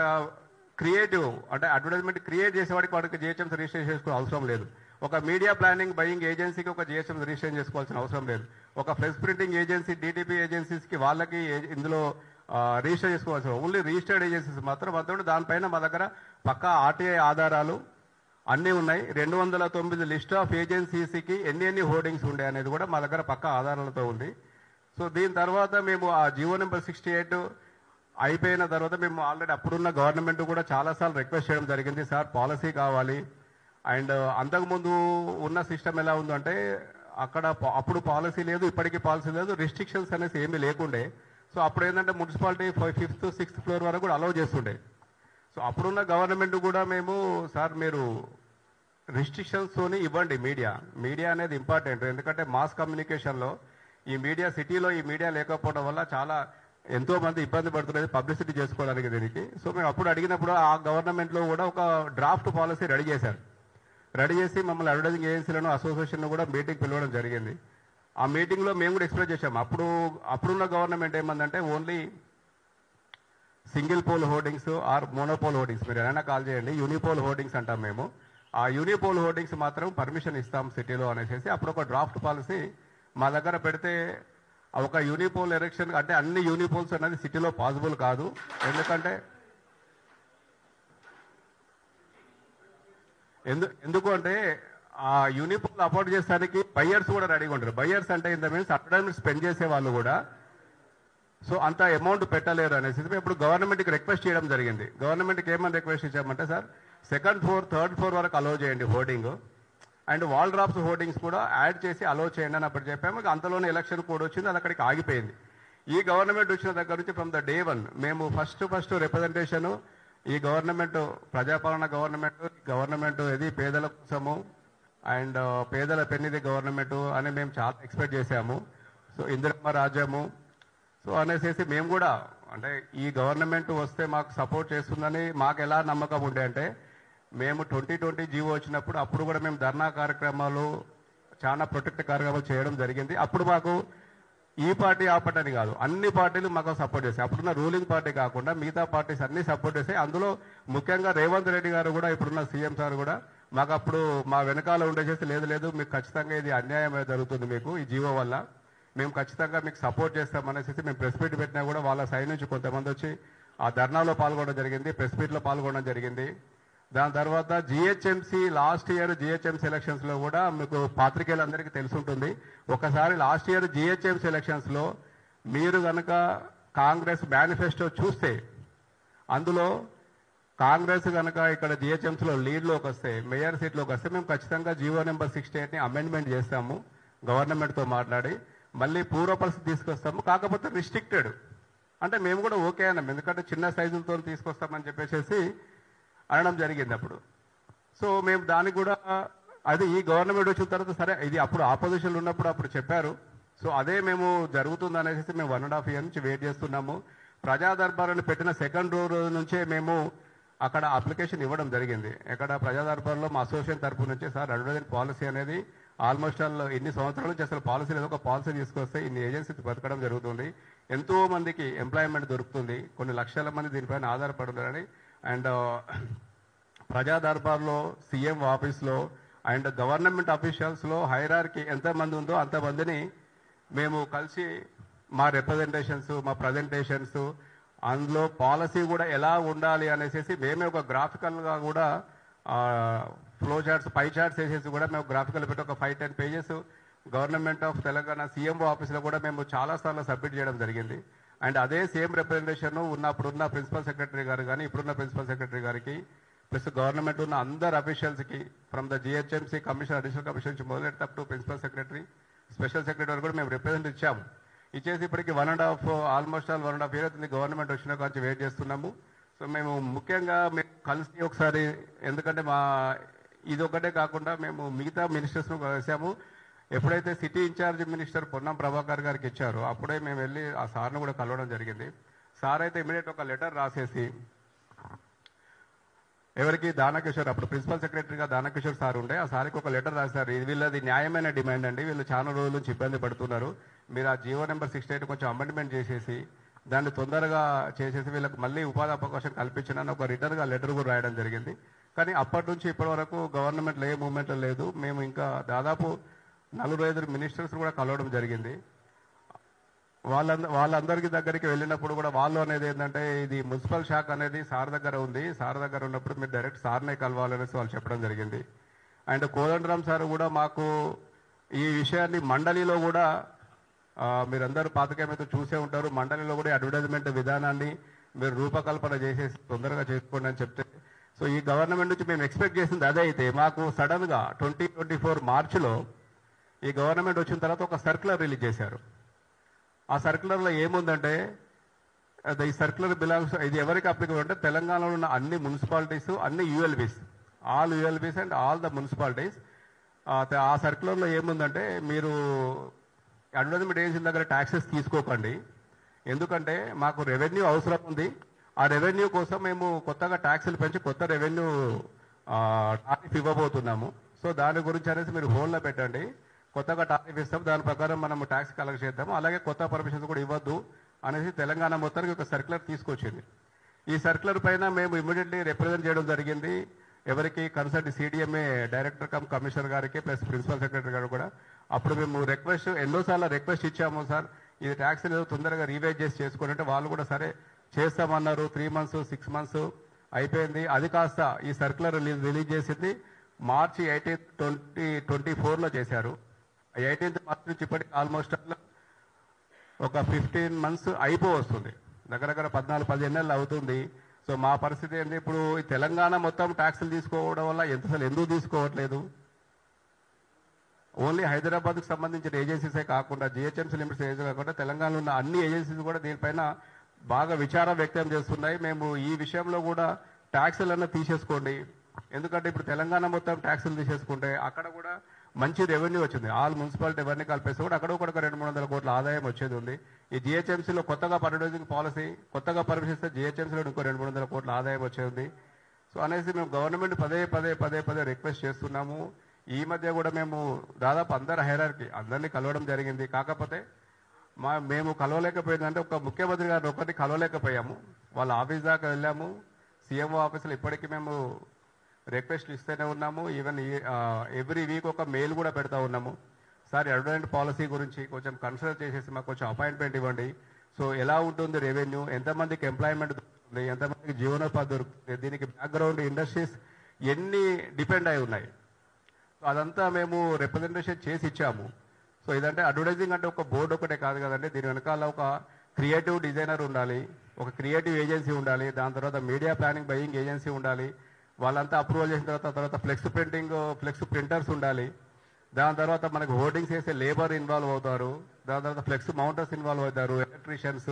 క్రియేటివ్ అంటే అడ్వర్టైజ్మెంట్ క్రియేట్ వాడికి జిహెచ్ఎంసీ రిజిస్ట్రేషన్ చేసుకోవాల్సిన అవసరం లేదు. ఒక మీడియా ప్లానింగ్ బయింగ్ ఏజెన్సీకి ఒక జిహెచ్ఎంసీ రిజిస్ట్రేషన్ చేసుకోవాల్సిన అవసరం లేదు. ఒక ఫ్లెక్స్ ప్రింటింగ్ ఏజెన్సీ డిటిపి ఏజెన్సీస్కి వాళ్ళకి ఇందులో రిజిస్టర్ చేసుకోవాల్సిన ఓన్లీ రిజిస్టర్డ్ ఏజెన్సీస్ మాత్రం అంతా. దానిపైన మా దగ్గర పక్కా ఆర్టీఐ ఆధారాలు అన్నీ ఉన్నాయి. 209 లిస్ట్ ఆఫ్ ఏజెన్సీస్కి ఎన్ని హోర్డింగ్స్ ఉండే అనేది కూడా మా దగ్గర పక్కా ఆధారాలతో ఉంది. సో దీని తర్వాత మేము ఆ జీవో నెంబర్ 68 అయిపోయిన తర్వాత మేము ఆల్రెడీ అప్పుడున్న గవర్నమెంట్ కూడా చాలాసార్లు రిక్వెస్ట్ చేయడం జరిగింది, సార్ పాలసీ కావాలి. అండ్ అంతకుముందు ఉన్న సిస్టమ్ ఎలా ఉందంటే అప్పుడు పాలసీ లేదు, ఇప్పటికీ పాలసీ లేదు, రిస్ట్రిక్షన్స్ అనేసి ఏమీ లేకుండే. సో అప్పుడు ఏంటంటే మున్సిపాలిటీ 5th, 6th ఫ్లోర్ వరకు కూడా అలౌ చేస్తుండే. సో అప్పుడున్న గవర్నమెంట్ కూడా మేము సార్ మీరు రిస్ట్రిక్షన్స్తోని ఇవ్వండి, మీడియా అనేది ఇంపార్టెంట్. ఎందుకంటే మాస్ కమ్యూనికేషన్లో ఈ మీడియా సిటీలో ఈ మీడియా లేకపోవడం వల్ల చాలా ఎంతో మంది ఇబ్బంది పడుతున్నది పబ్లిసిటీ చేసుకోవడానికి దీనికి. సో మేము అప్పుడు అడిగినప్పుడు ఆ గవర్నమెంట్లో కూడా ఒక డ్రాఫ్ట్ పాలసీ రెడీ చేశారు. రెడీ చేసి మమ్మల్ని అడ్వర్టైజింగ్ ఏజెన్సీలను అసోసియేషన్ కూడా మీటింగ్ పిలవడం జరిగింది. ఆ మీటింగ్లో మేము కూడా ఎక్స్ప్రెస్ చేశాము. అప్పుడున్న గవర్నమెంట్ ఏమందంటే only single pole hoardings or monopole hoardings, మీరు ఏమైనా కాల్ చేయండి, యూనిపోల్ హోర్డింగ్స్ అంటాం మేము. ఆ యూనిపోల్ హోర్డింగ్స్ మాత్రం పర్మిషన్ ఇస్తాం సిటీలో అనేసి అప్పుడు ఒక డ్రాఫ్ట్ పాలసీ మా దగ్గర పెడితే ఒక యూనిపోల్ ఎలక్షన్ అంటే అన్ని యూనిపోల్స్ అనేది సిటీలో పాసిబుల్ కాదు. ఎందుకు అంటే ఆ యూనిపోల్ అఫోర్డ్ చేసడానికి బయ్యర్స్ కూడా రెడీగా ఉంటారు. బయ్యర్స్ అంటే ఇంత మీన్స్ అడ్వర్టైజ్మెంట్ స్పెండ్ చేసే వాళ్ళు కూడా సో అంత అమౌంట్ పెట్టలేరు అనేసి ఇప్పుడు గవర్నమెంట్కి రిక్వెస్ట్ చేయడం జరిగింది. గవర్నమెంట్కి ఏమని రిక్వెస్ట్ ఇచ్చామంటే sir 2nd floor 3rd floor వరకు అలో చేయండి hoarding, and wall drops hoardings కూడా యాడ్ చేసి అలో చేయండి అని అప్పుడు చెప్పాము. అంతలోనే ఎలక్షన్ కోడ్ వచ్చింది, అది అక్కడికి ఆగిపోయింది. ఈ గవర్నమెంట్ వచ్చిన దగ్గర నుంచి ఫ్రమ్ ద డే 1 మేము ఫస్ట్ రిప్రజెంటేషన్ ఈ గవర్నమెంట్ ప్రజాపాలన గవర్నమెంట్ ఇది పేదల కోసము అండ్ పేదల పెన్నిది గవర్నమెంట్ అని మేము చాలా ఎక్స్పెక్ట్ చేశాము. సో ఇందిరమ్మ రాజ్యము సో అనేసి మేము కూడా అంటే ఈ గవర్నమెంట్ వస్తే మాకు సపోర్ట్ చేస్తుందని మాకు ఎలా నమ్మకం ఉండే అంటే మేము 2020 జీవో వచ్చినప్పుడు అప్పుడు కూడా మేము ధర్నా కార్యక్రమాలు చాలా ప్రొటెక్ట్ కార్యక్రమాలు చేయడం జరిగింది. అప్పుడు మాకు ఈ పార్టీ ఆ పార్టీ అని కాదు, అన్ని పార్టీలు మాకు సపోర్ట్ చేస్తాయి. అప్పుడున్న రూలింగ్ పార్టీ కాకుండా మిగతా పార్టీస్ అన్ని సపోర్ట్ చేస్తాయి. అందులో ముఖ్యంగా రేవంత్ రెడ్డి గారు కూడా ఇప్పుడున్న సీఎం సార్ కూడా మాకు అప్పుడు మా వెనకాల ఉండేసేసి లేదు మీకు ఖచ్చితంగా ఇది అన్యాయమే జరుగుతుంది, మీకు ఈ జీవో వల్ల మేము ఖచ్చితంగా మీకు సపోర్ట్ చేస్తామనేసి మేము ప్రెస్ మీట్ పెట్టినా కూడా వాళ్ళ సైడ్ నుంచి కొంతమంది వచ్చి ఆ ధర్నాలో పాల్గొనడం జరిగింది, ప్రెస్ మీట్లో పాల్గొనడం జరిగింది. దాని తర్వాత జిహెచ్ఎంసీ లాస్ట్ ఇయర్ జిహెచ్ఎంసీ ఎలక్షన్స్లో కూడా మీకు పాత్రికేయులందరికీ తెలుసుంటుంది. ఒకసారి లాస్ట్ ఇయర్ జిహెచ్ఎంసీ ఎలక్షన్స్లో మీరు కనుక కాంగ్రెస్ మేనిఫెస్టో చూస్తే అందులో కాంగ్రెస్ కనుక ఇక్కడ జిహెచ్ఎంసీలో లీడ్లోకి వస్తే మేయర్ సీట్లోకి వస్తే మేము ఖచ్చితంగా జీవో నెంబర్ 68ని అమెండ్మెంట్ చేస్తాము గవర్నమెంట్తో మాట్లాడి. మళ్ళీ పూర్వ పరిస్థితి తీసుకొస్తాము, కాకపోతే రిస్ట్రిక్టెడ్. అంటే మేము కూడా ఓకే అన్నాం, ఎందుకంటే చిన్న సైజులతో తీసుకొస్తామని చెప్పేసి అనడం జరిగింది అప్పుడు. సో మేము దానికి కూడా అది ఈ గవర్నమెంట్ వచ్చిన తర్వాత సరే ఇది అప్పుడు ఆపోజిషన్లో ఉన్నప్పుడు అప్పుడు చెప్పారు. సో అదే మేము జరుగుతుంది అనేసి మేము 1.5 year నుంచి వెయిట్ చేస్తున్నాము. ప్రజా దర్బార్ని పెట్టిన సెకండ్ రోజు నుంచే మేము అక్కడ అప్లికేషన్ ఇవ్వడం జరిగింది. ఎక్కడ ప్రజా దర్బార్లో మా అసోసియేషన్ తరపు నుంచి సార్ అడ్వర్టైజింగ్ పాలసీ అనేది ఆల్మోస్ట్ ఇన్ని సంవత్సరాల నుంచి అసలు పాలసీ లేదు, ఒక పాలసీ తీసుకొస్తే ఇన్ని ఏజెన్సీ బతకడం జరుగుతుంది, ఎంతో మందికి ఎంప్లాయ్మెంట్ దొరుకుతుంది, కొన్ని లక్షల మంది దీనిపైన ఆధారపడుతున్నారని. అండ్ ప్రజా దర్బార్లో సీఎం ఆఫీస్లో అండ్ గవర్నమెంట్ అఫీషియల్స్లో హైరార్కీ ఎంతమంది ఉందో అంతమందిని మేము కలిసి మా రిప్రజెంటేషన్స్ మా ప్రజెంటేషన్స్ అందులో పాలసీ కూడా ఎలా ఉండాలి అనేసి మేమే ఒక గ్రాఫికల్గా కూడా ఫ్లో చార్ట్స్ పై చార్ట్స్ వేసేసి కూడా మేము గ్రాఫికల్ పెట్టి ఒక 5-10 pages government of Telangana CMO ఆఫీస్లో కూడా మేము చాలాసార్లు సబ్మిట్ చేయడం జరిగింది. అండ్ అదే సేమ్ రిప్రజెంటేషన్ ఉన్నప్పుడున్న ప్రిన్సిపల్ సెక్రటరీ గారు కానీ ఇప్పుడున్న ప్రిన్సిపల్ సెక్రటరీ గారికి ప్లస్ గవర్నమెంట్ ఉన్న అందరు అఫీషియల్స్కి from the GHMC commissioner additional commissioner నుంచి మొదలెట్టి up to principal secretary special secretary వరకు కూడా మేము రిప్రజెంట్ ఇచ్చాము. ఇచ్చేసి ఇప్పటికి 1.5 year అవుతుంది గవర్నమెంట్ వచ్చిన కొంచెం వెయిట్ చేస్తున్నాము. సో మేము ముఖ్యంగా మేము కలిసి ఒకసారి, ఎందుకంటే ఇది ఒకటే కాకుండా మేము మిగతా మినిస్టర్స్ను కలిసాము. ఎప్పుడైతే city incharge minister Ponnam Prabhakar గారికి ఇచ్చారో అప్పుడే మేము వెళ్ళి ఆ సార్ను కూడా కలవడం జరిగింది. సార్ అయితే ఇమీడియట్ ఒక లెటర్ రాసేసి ఎవరికి దానకిషోర్, అప్పుడు ప్రిన్సిపల్ సెక్రటరీగా దానకిషోర్ సార్ ఉండే, ఆ సార్కి ఒక లెటర్ రాశారు. వీళ్ళది న్యాయమైన డిమాండ్ అండి, వీళ్ళు చాలా రోజుల నుంచి ఇబ్బంది పడుతున్నారు, మీరు ఆ జీవో నెంబర్ 68 కొంచెం అమెండ్మెంట్ చేసేసి దాన్ని తొందరగా చేసేసి వీళ్ళకి మళ్ళీ ఉపాధి అవకాశం కల్పించిన ఒక రిటర్న్గా లెటర్ కూడా రాయడం జరిగింది. కానీ అప్పటి నుంచి ఇప్పటి వరకు గవర్నమెంట్లో ఏ మూమెంట్ లేదు. మేము ఇంకా దాదాపు 4-5 మినిస్టర్స్ కూడా కలవడం జరిగింది. వాళ్ళందరికి దగ్గరికి వెళ్ళినప్పుడు కూడా వాళ్ళు అనేది ఏంటంటే ఇది మున్సిపల్ శాఖ అనేది సార్ దగ్గర ఉంది, సార్ దగ్గర ఉన్నప్పుడు మీరు డైరెక్ట్ సార్నే కలవాలనేసి వాళ్ళు చెప్పడం జరిగింది. అండ్ కోదండరామ్ సార్ కూడా మాకు ఈ విషయాన్ని మండలిలో కూడా మీరందరూ పాతికేమైతే చూసే ఉంటారు, మండలిలో కూడా అడ్వర్టైజ్మెంట్ విధానాన్ని మీరు రూపకల్పన చేసేసి తొందరగా చేసుకోండి అని చెప్తే, సో ఈ గవర్నమెంట్ నుంచి మేము ఎక్స్పెక్ట్ చేసింది అదే. అయితే మాకు సడన్గా 2024 మార్చిలో ఈ గవర్నమెంట్ వచ్చిన తర్వాత ఒక సర్క్యులర్ రిలీజ్ చేశారు. ఆ సర్క్యులర్లో ఏముందంటే ఈ సర్క్యులర్ బిలాంగ్స్, ఇది ఎవరికి అప్లికబుల్ అంటే తెలంగాణలో ఉన్న అన్ని మున్సిపాలిటీస్, అన్ని ULBs, all ULBs and all the municipalities. ఆ సర్క్యులర్లో ఏముందంటే మీరు అడ్వర్టైజ్మెంట్ ఏజెన్సీ దగ్గర ట్యాక్సెస్ తీసుకోకండి, ఎందుకంటే మాకు రెవెన్యూ అవసరం ఉంది, ఆ రెవెన్యూ కోసం మేము కొత్తగా ట్యాక్సులు పెంచి కొత్త రెవెన్యూ టారిఫ్ ఇవ్వబోతున్నాము. సో దాని గురించి అనేసి మీరు హోల్డ్లో పెట్టండి, కొత్తగా టారిఫ్ ఇస్తాం, దాని ప్రకారం మనం ట్యాక్స్ కలెక్ట్ చేద్దాము, అలాగే కొత్త పర్మిషన్స్ కూడా ఇవ్వద్దు అనేసి తెలంగాణ మొత్తానికి ఒక సర్క్యులర్ తీసుకొచ్చింది. ఈ సర్క్యులర్ పైన మేము ఇమీడియట్లీ రిప్రజెంట్ చేయడం జరిగింది. ఎవరికి consult CDMA director come commissioner గారికి ప్లస్ ప్రిన్సిపల్ సెక్రటరీ గారు కూడా. అప్పుడు మేము ఎన్నోసార్లు రిక్వెస్ట్ ఇచ్చాము, సార్ ఇది ట్యాక్స్ ఏదో తొందరగా రీవైజ్ చేసి చేసుకోండి అంటే వాళ్ళు కూడా సరే చేస్తామన్నారు. 3 months 6 months అయిపోయింది. అది కాస్త ఈ సర్క్యులర్ రిలీజ్ చేసింది March 18, 2024లో చేశారు. 18th March నుంచి ఇప్పటికి ఆల్మోస్ట్ ఒక 15 months వస్తుంది, దగ్గర 14-15 నెలలు అవుతుంది. సో మా పరిస్థితి ఏంటి, ఇప్పుడు ఈ తెలంగాణ మొత్తం ట్యాక్సులు తీసుకోవడం వల్ల ఎందుకు తీసుకోవట్లేదు, ఓన్లీ హైదరాబాద్కి సంబంధించిన ఏజెన్సీసే కాకుండా జిహెచ్ఎంసీ లిమిట్స్ ఏజెన్సీ కాకుండా తెలంగాణలో ఉన్న అన్ని ఏజెన్సీస్ కూడా దీనిపైన బాగా విచారం వ్యక్తం చేస్తున్నాయి. మేము ఈ విషయంలో కూడా ట్యాక్సులన్నా తీసేసుకోండి, ఎందుకంటే ఇప్పుడు తెలంగాణ మొత్తం ట్యాక్సులు తీసేసుకుంటే అక్కడ కూడా మంచి రెవెన్యూ వచ్చింది, ఆల్ మున్సిపాలిటీ ఎవరిని కలిపేస్తే కూడా అక్కడ కూడా 200-300 కోట్ల ఆదాయం వచ్చేది ఉంది. ఈ జిహెచ్ఎంసీలో కొత్తగా అడ్వర్టైజింగ్ పాలసీ కొత్తగా పర్మిషన్స్తే జిహెచ్ఎంసీలో ఇంకో 200-300 కోట్ల ఆదాయం వచ్చేది. సో అనేసి మేము గవర్నమెంట్ పదే రిక్వెస్ట్ చేస్తున్నాము. ఈ మధ్య కూడా మేము దాదాపు అందరినీ కలవడం జరిగింది. కాకపోతే మేము కలవలేకపోయిందంటే ఒక ముఖ్యమంత్రి గారిని ఒకరిని కలవలేకపోయాము. వాళ్ళ ఆఫీస్ దాకా వెళ్ళాము, సీఎంఓ ఆఫీసులో ఇప్పటికీ మేము రిక్వెస్ట్లు ఇస్తూనే ఉన్నాము. ఈవెన్ ఎవ్రీ వీక్ ఒక మెయిల్ కూడా పెడతా ఉన్నాము, సార్ అడ్వర్టైజ్మెంట్ పాలసీ గురించి కొంచెం కన్సిడర్ చేసేసి మాకు కొంచెం అపాయింట్మెంట్ ఇవ్వండి. సో ఎలా ఉంటుంది రెవెన్యూ, ఎంతమందికి ఎంప్లాయ్మెంట్ దొరుకుతుంది, ఎంతమందికి జీవనోపాధి దొరుకుతుంది, దీనికి బ్యాక్గ్రౌండ్ ఇండస్ట్రీస్ ఎన్ని డిపెండ్ అయి ఉన్నాయి, సో అదంతా మేము రిప్రజెంటేషన్ చేసి ఇచ్చాము. సో ఇదంటే అడ్వర్టైజింగ్ అంటే ఒక బోర్డు ఒకటే కాదు కదండి, దీని వెనకాల ఒక క్రియేటివ్ డిజైనర్ ఉండాలి, ఒక క్రియేటివ్ ఏజెన్సీ ఉండాలి, దాని తర్వాత మీడియా ప్లానింగ్ బయింగ్ ఏజెన్సీ ఉండాలి, వాళ్ళంతా అప్రూవల్ చేసిన తర్వాత ఫ్లెక్స్ ప్రింటర్స్ ఉండాలి. దాని తర్వాత మనకు హోర్డింగ్స్ వేసే లేబర్ ఇన్వాల్వ్ అవుతారు, దాని తర్వాత ఫ్లెక్స్ మౌంటర్స్ ఇన్వాల్వ్ అవుతారు, ఎలక్ట్రీషియన్స్,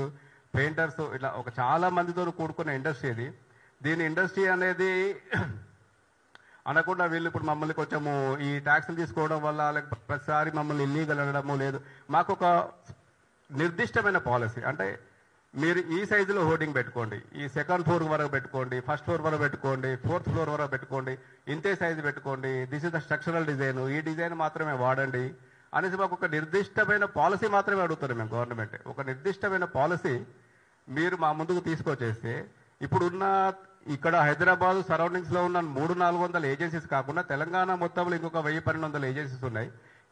పెయింటర్స్, ఇట్లా ఒక చాలా మందితో కూడుకున్న ఇండస్ట్రీ ఇది. దీని ఇండస్ట్రీ అనేది అనకుండా వీళ్ళు ఇప్పుడు మమ్మల్ని కొంచెము ఈ ట్యాక్సులు తీసుకోవడం వల్ల లేకపోతే ప్రతిసారి మమ్మల్ని ఇల్లీగల్ అనడము లేదు. మాకు ఒక నిర్దిష్టమైన పాలసీ, అంటే మీరు ఈ సైజులో హోర్డింగ్ పెట్టుకోండి, ఈ సెకండ్ ఫ్లోర్ వరకు పెట్టుకోండి, ఫస్ట్ ఫ్లోర్ వరకు పెట్టుకోండి, ఫోర్త్ ఫ్లోర్ వరకు పెట్టుకోండి, ఇంతే సైజు పెట్టుకోండి, this is the structural design, ఈ డిజైన్ మాత్రమే వాడండి అనేసి మాకు ఒక నిర్దిష్టమైన పాలసీ మాత్రమే అడుగుతారు మేము గవర్నమెంట్. ఒక నిర్దిష్టమైన పాలసీ మీరు మా ముందుకు తీసుకొచ్చేస్తే ఇప్పుడున్న ఇక్కడ హైదరాబాద్ సరౌండింగ్స్లో ఉన్న 300-400 ఏజెన్సీస్ కాకుండా తెలంగాణ మొత్తంలో ఇంకొక 1000-1200 ఏజెన్సీస్ ఉన్నాయి.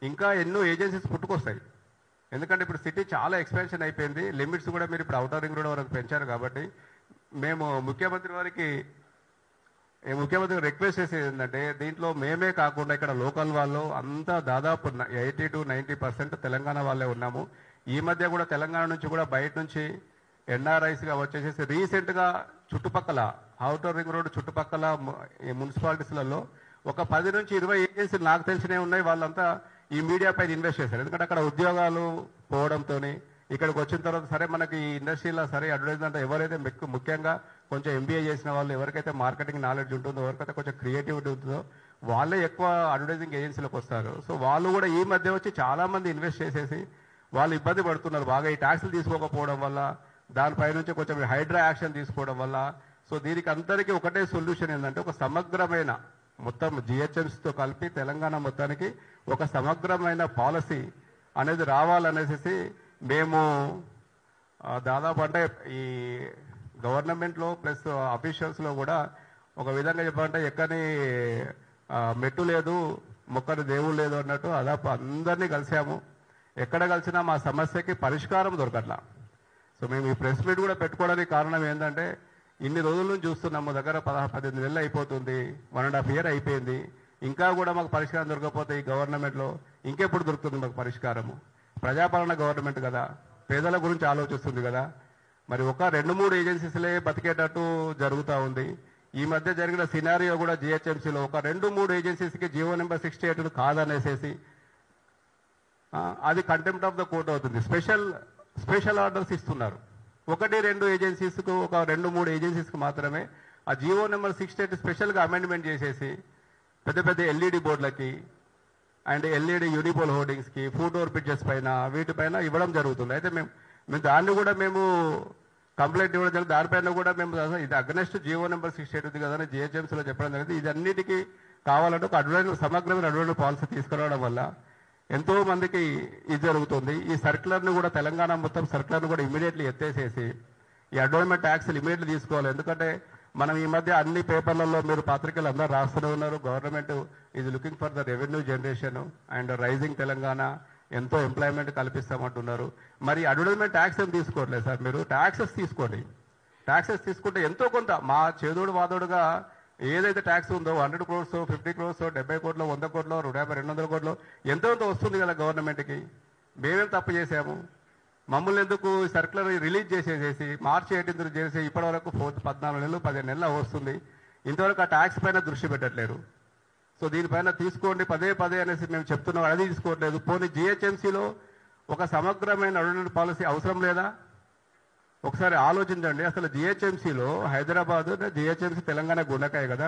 ఇంకా ఎన్నో ఏజెన్సీస్ పుట్టుకొస్తాయి. ఎందుకంటే ఇప్పుడు సిటీ చాలా ఎక్స్పాన్షన్ అయిపోయింది. లిమిట్స్ కూడా మీరు ఇప్పుడు అవుటర్ రింగ్ రోడ్ వరకు పెంచారు. కాబట్టి మేము ముఖ్యమంత్రి రిక్వెస్ట్ చేసేది ఏంటంటే దీంట్లో మేమే కాకుండా ఇక్కడ లోకల్ వాళ్ళు అంతా దాదాపు 80-90% తెలంగాణ వాళ్ళే ఉన్నాము. ఈ మధ్య కూడా తెలంగాణ నుంచి కూడా బయట నుంచి ఎన్ఆర్ఐస్గా వచ్చేసేసి రీసెంట్గా చుట్టుపక్కల అవుటర్ రింగ్ రోడ్ చుట్టుపక్కల మున్సిపాలిటీస్లలో ఒక 10-20 ఏజెన్సీలు నాకు తెలిసినవి ఉన్నాయి. వాళ్ళంతా ఈ మీడియా పైన ఇన్వెస్ట్ చేశారు. ఎందుకంటే అక్కడ ఉద్యోగాలు పోవడంతో ఇక్కడికి వచ్చిన తర్వాత సరే మనకి ఈ ఇండస్ట్రీలో సరే అడ్వర్టైజ్మెంట్ ఎవరైతే ముఖ్యంగా కొంచెం ఎంబీఏ చేసిన వాళ్ళు, ఎవరికైతే మార్కెటింగ్ నాలెడ్జ్ ఉంటుందో, ఎవరికైతే కొంచెం క్రియేటివిటీ ఉంటుందో వాళ్ళే ఎక్కువ అడ్వర్టైజింగ్ ఏజెన్సీలకు వస్తారు. సో వాళ్ళు కూడా ఈ మధ్య వచ్చి చాలా మంది ఇన్వెస్ట్ చేసేసి వాళ్ళు ఇబ్బంది పడుతున్నారు బాగా ఈ ట్యాక్సులు తీసుకోకపోవడం వల్ల, దానిపై నుంచి కొంచెం హైడ్రా యాక్షన్ తీసుకోవడం వల్ల. సో దీనికి అందరికీ ఒకటే సొల్యూషన్ ఏంటంటే ఒక సమగ్రమైన మొత్తం జిహెచ్ఎంసీతో కలిపి తెలంగాణ మొత్తానికి ఒక సమగ్రమైన పాలసీ అనేది రావాలనేసి మేము దాదాపు అంటే ఈ గవర్నమెంట్లో ప్లస్ అఫీషియల్స్లో కూడా ఒక విధంగా చెప్పాలంటే ఎక్కని మెట్టు లేదు, మొక్కని దేవుడు లేదు అన్నట్టు దాదాపు అందరినీ కలిసాము. ఎక్కడ కలిసినా మా సమస్యకి పరిష్కారం దొరకట్లా. సో మేము ఈ ప్రెస్ మీట్ కూడా పెట్టుకోవడానికి కారణం ఏంటంటే ఇన్ని రోజుల నుంచి చూస్తున్నాము, దగ్గర 18 నెలలు అయిపోతుంది, 1.5 year అయిపోయింది. ఇంకా కూడా మాకు పరిష్కారం దొరకకపోతే ఈ గవర్నమెంట్లో ఇంకెప్పుడు దొరుకుతుంది మాకు పరిష్కారము? ప్రజాపాలన గవర్నమెంట్ కదా, పేదల గురించి ఆలోచిస్తుంది కదా. మరి ఒక 2-3 ఏజెన్సీస్లే బతికేటట్టు జరుగుతూ ఉంది. ఈ మధ్య జరిగిన సినారియో కూడా జిహెచ్ఎంసీలో ఒక 2-3 ఏజెన్సీస్కి జీవో నెంబర్ 68 కాదనేసేసి అది కంటెంప్ట్ ఆఫ్ ద కోర్ట్ అవుతుంది. స్పెషల్ ఆర్డర్స్ ఇస్తున్నారు. 1-2 ఏజెన్సీస్కు, ఒక 2-3 ఏజెన్సీస్కి మాత్రమే ఆ జీవో నెంబర్ 68 స్పెషల్గా అమెండ్మెంట్ చేసేసి పెద్ద పెద్ద ఎల్ఈడి బోర్డులకి అండ్ ఎల్ఈడి యూనిపోల్ హోర్డింగ్స్కి, ఫుట్ ఓవర్ బ్రిడ్జెస్ పైన వీటిపైన ఇవ్వడం జరుగుతుంది. అయితే మేము దాన్ని కూడా మేము కంప్లైంట్ ఇవ్వడం జరిగింది. దానిపైన కూడా మేము ఇది అగ్నెస్ట్ జీవో నెంబర్ 68 ఉంది కదా అని జిహెచ్ఎంసీలో చెప్పడం జరిగింది. ఇది అన్నిటికీ కావాలంటే ఒక సమగ్రమైన అడ్వైజరీ పాలసీ తీసుకురావడం వల్ల ఎంతో మందికి ఇది జరుగుతుంది. ఈ సర్క్యులర్ని కూడా తెలంగాణ మొత్తం సర్క్యులర్ని కూడా ఇమీడియట్లీ ఎత్తేసేసి ఈ అడ్వర్టైజ్మెంట్ ట్యాక్స్లు ఇమీడియట్లీ తీసుకోవాలి. ఎందుకంటే మనం ఈ మధ్య అన్ని పేపర్లలో మీరు పత్రికలు అందరూ రాస్తూనే ఉన్నారు, government is looking for the revenue generation and rising Telangana, ఎంతో ఎంప్లాయ్మెంట్ కల్పిస్తామంటున్నారు. మరి అడ్వర్టైజ్మెంట్ ట్యాక్స్ ఏం తీసుకోవట్లేదు సార్, మీరు ట్యాక్సెస్ తీసుకోండి. ట్యాక్సెస్ తీసుకుంటే ఎంతో కొంత మా చేదోడు వాదోడుగా ఏదైతే ట్యాక్స్ ఉందో 100 crores, 50 crores, 70 కోట్లు, 100 కోట్లు, 150, 200 కోట్లు ఎంతో వస్తుంది కదా గవర్నమెంట్కి. మేమేం తప్పు చేసాము? మమ్మల్ని ఎందుకు సర్క్యులర్ రిలీజ్ చేసేసేసి March 18 చేసి ఇప్పటి వరకు 14 నెలలు 15 నెలలు వస్తుంది, ఇంతవరకు ఆ ట్యాక్స్ పైన దృష్టి పెట్టట్లేరు. సో దీనిపైన తీసుకోండి పదే అనేసి మేము చెప్తున్నాం, అది తీసుకోవట్లేదు. పోనీ జిహెచ్ఎంసీలో ఒక సమగ్రమైన అడ్వర్టైజ్మెంట్ పాలసీ అవసరం లేదా? ఒకసారి ఆలోచించండి. అసలు జిహెచ్ఎంసీలో హైదరాబాద్ జిహెచ్ఎంసీ తెలంగాణ గుండకాయ కదా,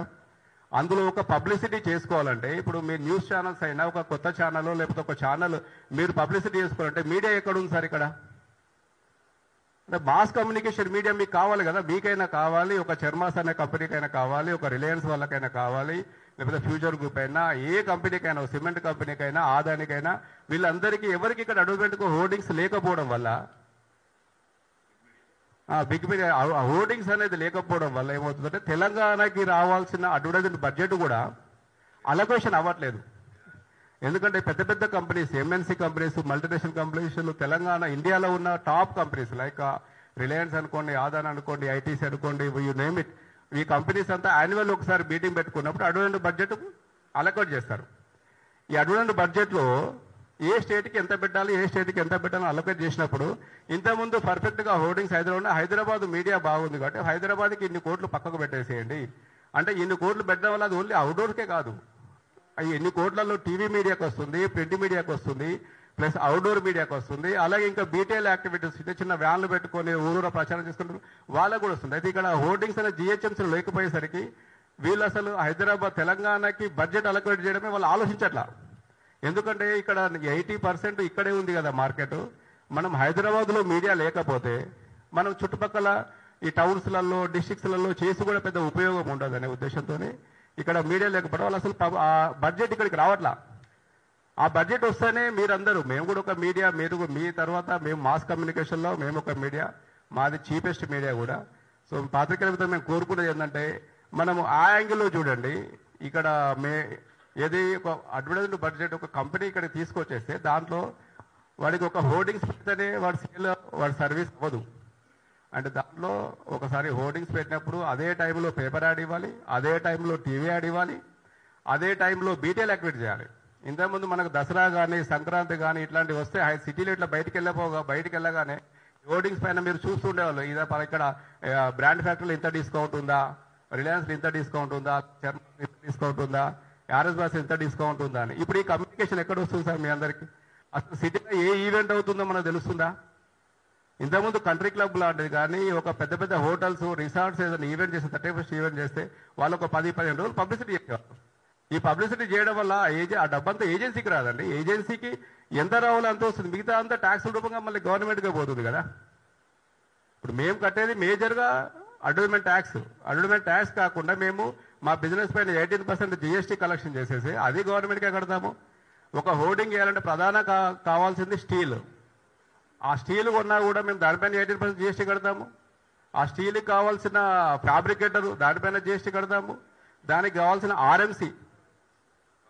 అందులో ఒక పబ్లిసిటీ చేసుకోవాలంటే ఇప్పుడు మీ న్యూస్ ఛానల్స్ అయినా ఒక కొత్త ఛానల్ లేకపోతే ఒక ఛానల్ మీరు పబ్లిసిటీ చేసుకోవాలంటే మీడియా ఎక్కడ ఉంది సార్? ఇక్కడ అంటే మాస్ కమ్యూనికేషన్ మీడియా మీకు కావాలి కదా, మీకైనా కావాలి, ఒక చర్మాస్ అనే కంపెనీకైనా కావాలి, ఒక రిలయన్స్ వాళ్ళకైనా కావాలి, లేకపోతే ఫ్యూచర్ గ్రూప్ అయినా, ఏ కంపెనీకైనా, సిమెంట్ కంపెనీకైనా, ఆదానికైనా, వీళ్ళందరికీ ఎవరికి ఇక్కడ అడ్వర్టైజ్మెంట్కు హోర్డింగ్స్ లేకపోవడం వల్ల, బిగ్ మీడియా హోర్డింగ్స్ అనేది లేకపోవడం వల్ల ఏమవుతుందంటే తెలంగాణకి రావాల్సిన అడ్వర్టైజ్మెంట్ బడ్జెట్ కూడా అలొకేషన్ అవ్వట్లేదు. ఎందుకంటే పెద్ద పెద్ద companies, MNC companies, multinational companies, Telangana ఇండియాలో ఉన్న టాప్ కంపెనీస్ లైక్ రిలయన్స్ అనుకోండి, ఆదాన్ అనుకోండి, ఐటీసీ అనుకోండి, యూ నేమ్ ఇట్, ఈ కంపెనీస్ అంతా యాన్యువల్ ఒకసారి మీటింగ్ పెట్టుకున్నప్పుడు అడ్వర్టైజ్మెంట్ బడ్జెట్ అలొకేట్ చేస్తారు. ఈ అడ్వర్టైజ్మెంట్ బడ్జెట్లో ఏ స్టేట్కి ఎంత పెట్టాలి, ఏ స్టేట్కి ఎంత పెట్టాలని అలొకేట్ చేసినప్పుడు ఇంతకుముందు పర్ఫెక్ట్గా హోర్డింగ్స్ హైదరాబాద్ మీడియా బాగుంది కాబట్టి హైదరాబాద్కి ఇన్ని కోట్లు పక్కకు పెట్టేసేయండి అంటే, ఇన్ని కోట్లు పెట్టడం వల్ల అది ఓన్లీ అవుట్డోర్కే కాదు, అవి ఎన్ని కోట్లలో టీవీ మీడియాకి వస్తుంది, ప్రింట్ మీడియాకి వస్తుంది, ప్లస్ అవుట్డోర్ మీడియాకి వస్తుంది. అలాగే ఇంకా బీటీఎల్ యాక్టివిటీస్ చిన్న చిన్న వ్యాన్లు పెట్టుకొని ఊరూరా ప్రచారం చేసుకుంటారు, వాళ్ళకు కూడా వస్తుంది. అయితే ఇక్కడ హోర్డింగ్స్ అనే జిహెచ్ఎంసీలో లేకపోయేసరికి వీళ్ళు అసలు హైదరాబాద్ తెలంగాణకి బడ్జెట్ అలొకేట్ చేయడమే వాళ్ళు ఆలోచించట్లా. ఎందుకంటే ఇక్కడ 80% ఇక్కడే ఉంది కదా మార్కెట్. మనం హైదరాబాద్లో మీడియా లేకపోతే మనం చుట్టుపక్కల ఈ టౌన్స్లలో డిస్ట్రిక్ట్స్లలో చేసి కూడా పెద్ద ఉపయోగం ఉండదు అనే ఉద్దేశంతోనే ఇక్కడ మీడియా లేకపోవడం వాళ్ళు అసలు ఆ బడ్జెట్ ఇక్కడికి రావట్లా. ఆ బడ్జెట్ వస్తేనే మీరందరూ, మేము కూడా ఒక మీడియా, మీరు మీ తర్వాత మేము మాస్ కమ్యూనికేషన్లో మేము ఒక మీడియా, మాది చీపెస్ట్ మీడియా కూడా. సో పాత్రికేయులతో మేము కోరుకునేది ఏంటంటే మనము ఆ యాంగిల్లో చూడండి. ఇక్కడ ఏది ఒక అడ్వర్టైజ్మెంట్ బడ్జెట్ ఒక కంపెనీ ఇక్కడ తీసుకొచ్చేస్తే దాంట్లో వాడికి ఒక హోర్డింగ్స్ పెడితేనే వాడి సేల్ వాడి సర్వీస్ అవ్వదు. అంటే దాంట్లో ఒకసారి హోర్డింగ్స్ పెట్టినప్పుడు అదే టైంలో పేపర్ యాడ్ ఇవ్వాలి, అదే టైంలో టీవీ యాడ్ ఇవ్వాలి, అదే టైంలో బీటీఎల్ యాక్టివిటీ చేయాలి. ఇంతకుముందు మనకు దసరా కానీ సంక్రాంతి కానీ ఇట్లాంటివి వస్తే సిటీలో ఇట్లా బయటికి వెళ్ళగానే హోర్డింగ్స్ పైన మీరు చూస్తుండేవాళ్ళు. ఇక్కడ బ్రాండ్ ఫ్యాక్టరీలో ఇంత డిస్కౌంట్ ఉందా, రిలయన్స్ ఇంత డిస్కౌంట్ ఉందా, చర్మన్ ఇంత డిస్కౌంట్ ఉందా, ఆర్ఎస్ బాస్ ఎంత డిస్కౌంట్ ఉందా అని. ఇప్పుడు ఈ కమ్యూనికేషన్ ఎక్కడ వస్తుంది సార్ మీ అందరికి? అసలు సిటీలో ఏ ఈవెంట్ అవుతుందో మనకు తెలుస్తుందా? ఇంతకుముందు కంట్రీ క్లబ్ లాంటిది కానీ ఒక పెద్ద పెద్ద హోటల్స్ రిసార్ట్స్ ఏదైనా ఈవెంట్ చేస్తే 31st ఈవెంట్ చేస్తే వాళ్ళు ఒక 10-15 రోజులు పబ్లిసిటీ చేసేవాళ్ళు. ఈ పబ్లిసిటీ చేయడం వల్ల ఆ డబ్బంతా ఏజెన్సీకి రాదండి. ఏజెన్సీకి ఎంత రావాలో అంత వస్తుంది, మిగతా అంతా ట్యాక్స్ రూపంగా మళ్ళీ గవర్నమెంట్గా పోతుంది కదా. ఇప్పుడు మేము కట్టేది మేజర్గా అడ్వర్టైజ్మెంట్ ట్యాక్స్ కాకుండా మేము మా బిజినెస్ పైన 18% జిఎస్టీ కలెక్షన్ చేసేసి అది గవర్నమెంట్కే కడతాము. ఒక హోర్డింగ్ చేయాలంటే ప్రధాన కావాల్సింది స్టీల్. ఆ స్టీల్ కొన్నా కూడా మేము దానిపైన 18% జిఎస్టీ కడతాము. ఆ స్టీల్కి కావాల్సిన ఫ్యాబ్రికేటర్ దానిపైన జిఎస్టీ కడతాము. దానికి కావాల్సిన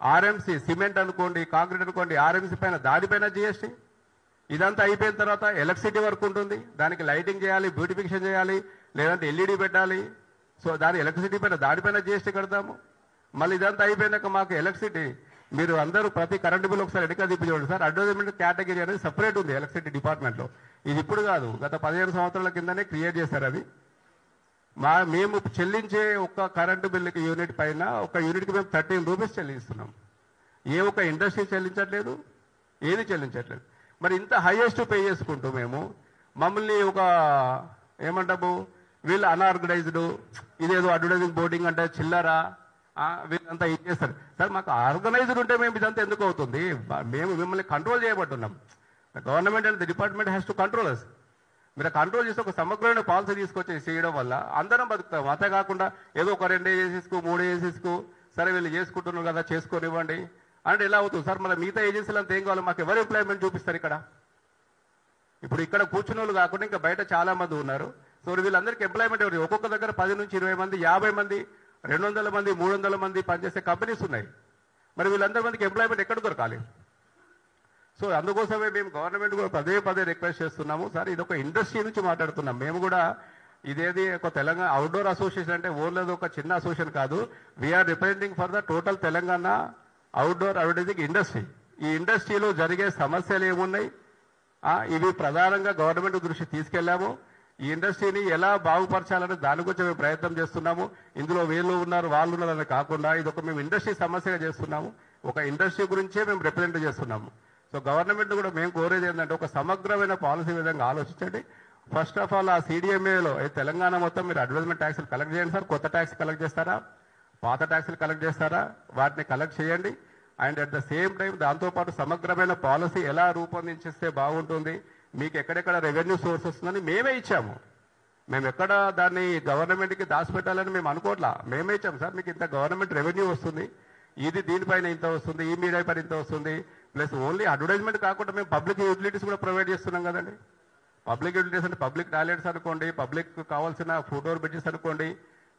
ఆర్ఎంసీ సిమెంట్ అనుకోండి, కాంక్రీట్ అనుకోండి, ఆర్ఎంసీ పైన దానిపైన జిఎస్టీ. ఇదంతా అయిపోయిన తర్వాత ఎలక్ట్రిసిటీ వర్క్ ఉంటుంది, దానికి లైటింగ్ చేయాలి, బ్యూటిఫికేషన్ చేయాలి, లేదంటే ఎల్ఈడి పెట్టాలి. సో దాని ఎలక్ట్రిసిటీ పైన దానిపైన జిఎస్టీ కడతాము. మళ్ళీ ఇదంతా అయిపోయినాక మాకు ఎలక్ట్రిసిటీ, మీరు అందరూ ప్రతి కరెంటు బిల్ ఒకసారి ఎడక తిప్పి చూడండి సార్. అడ్వర్టైజ్మెంట్ కేటగిరీ అనేది సపరేట్ ఉంది ఎలక్ట్రిసిటీ డిపార్ట్మెంట్లో. ఇది ఇప్పుడు కాదు, గత 15 సంవత్సరాల కిందనే క్రియేట్ చేశారు అది. మేము చెల్లించే ఒక్క కరెంటు బిల్లుకి యూనిట్ పైన ఒక యూనిట్కి మేము 13 రూపీస్ చెల్లిస్తున్నాం. ఏ ఒక్క ఇండస్ట్రీ చెల్లించట్లేదు, ఏది చెల్లించట్లేదు. మరి ఇంత హైయెస్ట్ పే చేసుకుంటూ మేము మమ్మల్ని ఒక ఏమంటాము, వీళ్ళు అన్ఆర్గనైజ్డ్, ఇదేదో అడ్వర్టైజింగ్ బోర్డింగ్ అంటే చిల్లరా, వీళ్ళంతా ఇది చేస్తారు సార్. మాకు ఆర్గనైజ్డ్ ఉంటే మేము ఇదంతా ఎందుకు అవుతుంది? మేము మిమ్మల్ని కంట్రోల్ చేయబట్టున్నాం. Government and the department has to control us. మీరు కంట్రోల్ చేసి ఒక సమగ్రమైన పాలసీ తీసుకొచ్చి చేయడం వల్ల అందరం బతుకుతాం. అంతే కాకుండా ఏదో ఒక 2 ఏజెన్సీస్కు 3 ఏజెన్సీస్కు సరే వీళ్ళు చేసుకుంటున్నారు కదా చేసుకొనివ్వండి అంటే ఎలా అవుతుంది సార్? మన మిగతా ఏజెన్సీలు అంతా ఏం కావాలి? మాకు ఎవరు ఎంప్లాయ్మెంట్ చూపిస్తారు ఇక్కడ? ఇప్పుడు ఇక్కడ కూర్చున్న వాళ్ళు కాకుండా ఇంకా బయట చాలా మంది ఉన్నారు. సో వీళ్ళందరికీ ఎంప్లాయ్మెంట్ ఎవరు? ఒక్కొక్క దగ్గర 10 నుంచి 20 మంది, 50 మంది, 200 మంది, 300 మంది పనిచేసే కంపెనీస్ ఉన్నాయి. మరి వీళ్ళందరి మందికి ఎంప్లాయ్మెంట్ ఎక్కడ దొరకాలి? సో అందుకోసమే మేము గవర్నమెంట్ కూడా పదే రిక్వెస్ట్ చేస్తున్నాము సార్. ఇది ఒక ఇండస్ట్రీ నుంచి మాట్లాడుతున్నాం మేము కూడా. ఇదేది ఒక తెలంగాణ అవుట్డోర్ అసోసియేషన్ అంటే ఓన్లేదు ఒక చిన్న అసోసియేషన్ కాదు. We are representing for the total Telangana outdoor advertising industry. ఈ ఇండస్ట్రీలో జరిగే సమస్యలు ఏమున్నాయి, ఇవి ప్రధానంగా గవర్నమెంట్ దృష్టి తీసుకెళ్లాము. ఈ ఇండస్ట్రీని ఎలా బాగుపరచాలని దాని గురించి మేము ప్రయత్నం చేస్తున్నాము. ఇందులో వీళ్ళు ఉన్నారు వాళ్ళు ఉన్నారని కాకుండా ఇది ఒక మేము ఇండస్ట్రీ సమస్యగా చేస్తున్నాము. ఒక ఇండస్ట్రీ గురించే మేము రిప్రజెంట్ చేస్తున్నాము. సో గవర్నమెంట్ కూడా మేము కోరేది ఏంటంటే ఒక సమగ్రమైన పాలసీ విధంగా ఆలోచించండి. ఫస్ట్ ఆఫ్ ఆల్ ఆ సిడిఎంఏలో తెలంగాణ మొత్తం మీరు అడ్వర్టైజ్మెంట్ ట్యాక్స్లు కలెక్ట్ చేయండి సార్. కొత్త ట్యాక్స్ కలెక్ట్ చేస్తారా, పాత ట్యాక్స్లు కలెక్ట్ చేస్తారా, వాటిని కలెక్ట్ చేయండి. And at the same time దాంతోపాటు సమగ్రమైన పాలసీ ఎలా రూపొందించిస్తే బాగుంటుంది, మీకు ఎక్కడెక్కడ రెవెన్యూ సోర్స్ వస్తుందని మేమే ఇచ్చాము. మేము ఎక్కడ దాన్ని గవర్నమెంట్కి దాచిపెట్టాలని మేము అనుకోవట్లా, మేమే ఇచ్చాము సార్. మీకు ఇంత గవర్నమెంట్ రెవెన్యూ వస్తుంది, ఇది దీనిపైన ఇంత వస్తుంది, ఈ మీడియా పైన ఇంత వస్తుంది, ప్లస్ ఓన్లీ అడ్వర్టైజ్మెంట్ కాకుండా మేము పబ్లిక్ యూటిలిటీస్ కూడా ప్రొవైడ్ చేస్తున్నాం కదండి. పబ్లిక్ యూటిలిటీస్ అంటే పబ్లిక్ టాయిలెట్స్ అనుకోండి, పబ్లిక్ కావాల్సిన ఫుట్ఓవర్ బ్రిడ్జెస్ అనుకోండి,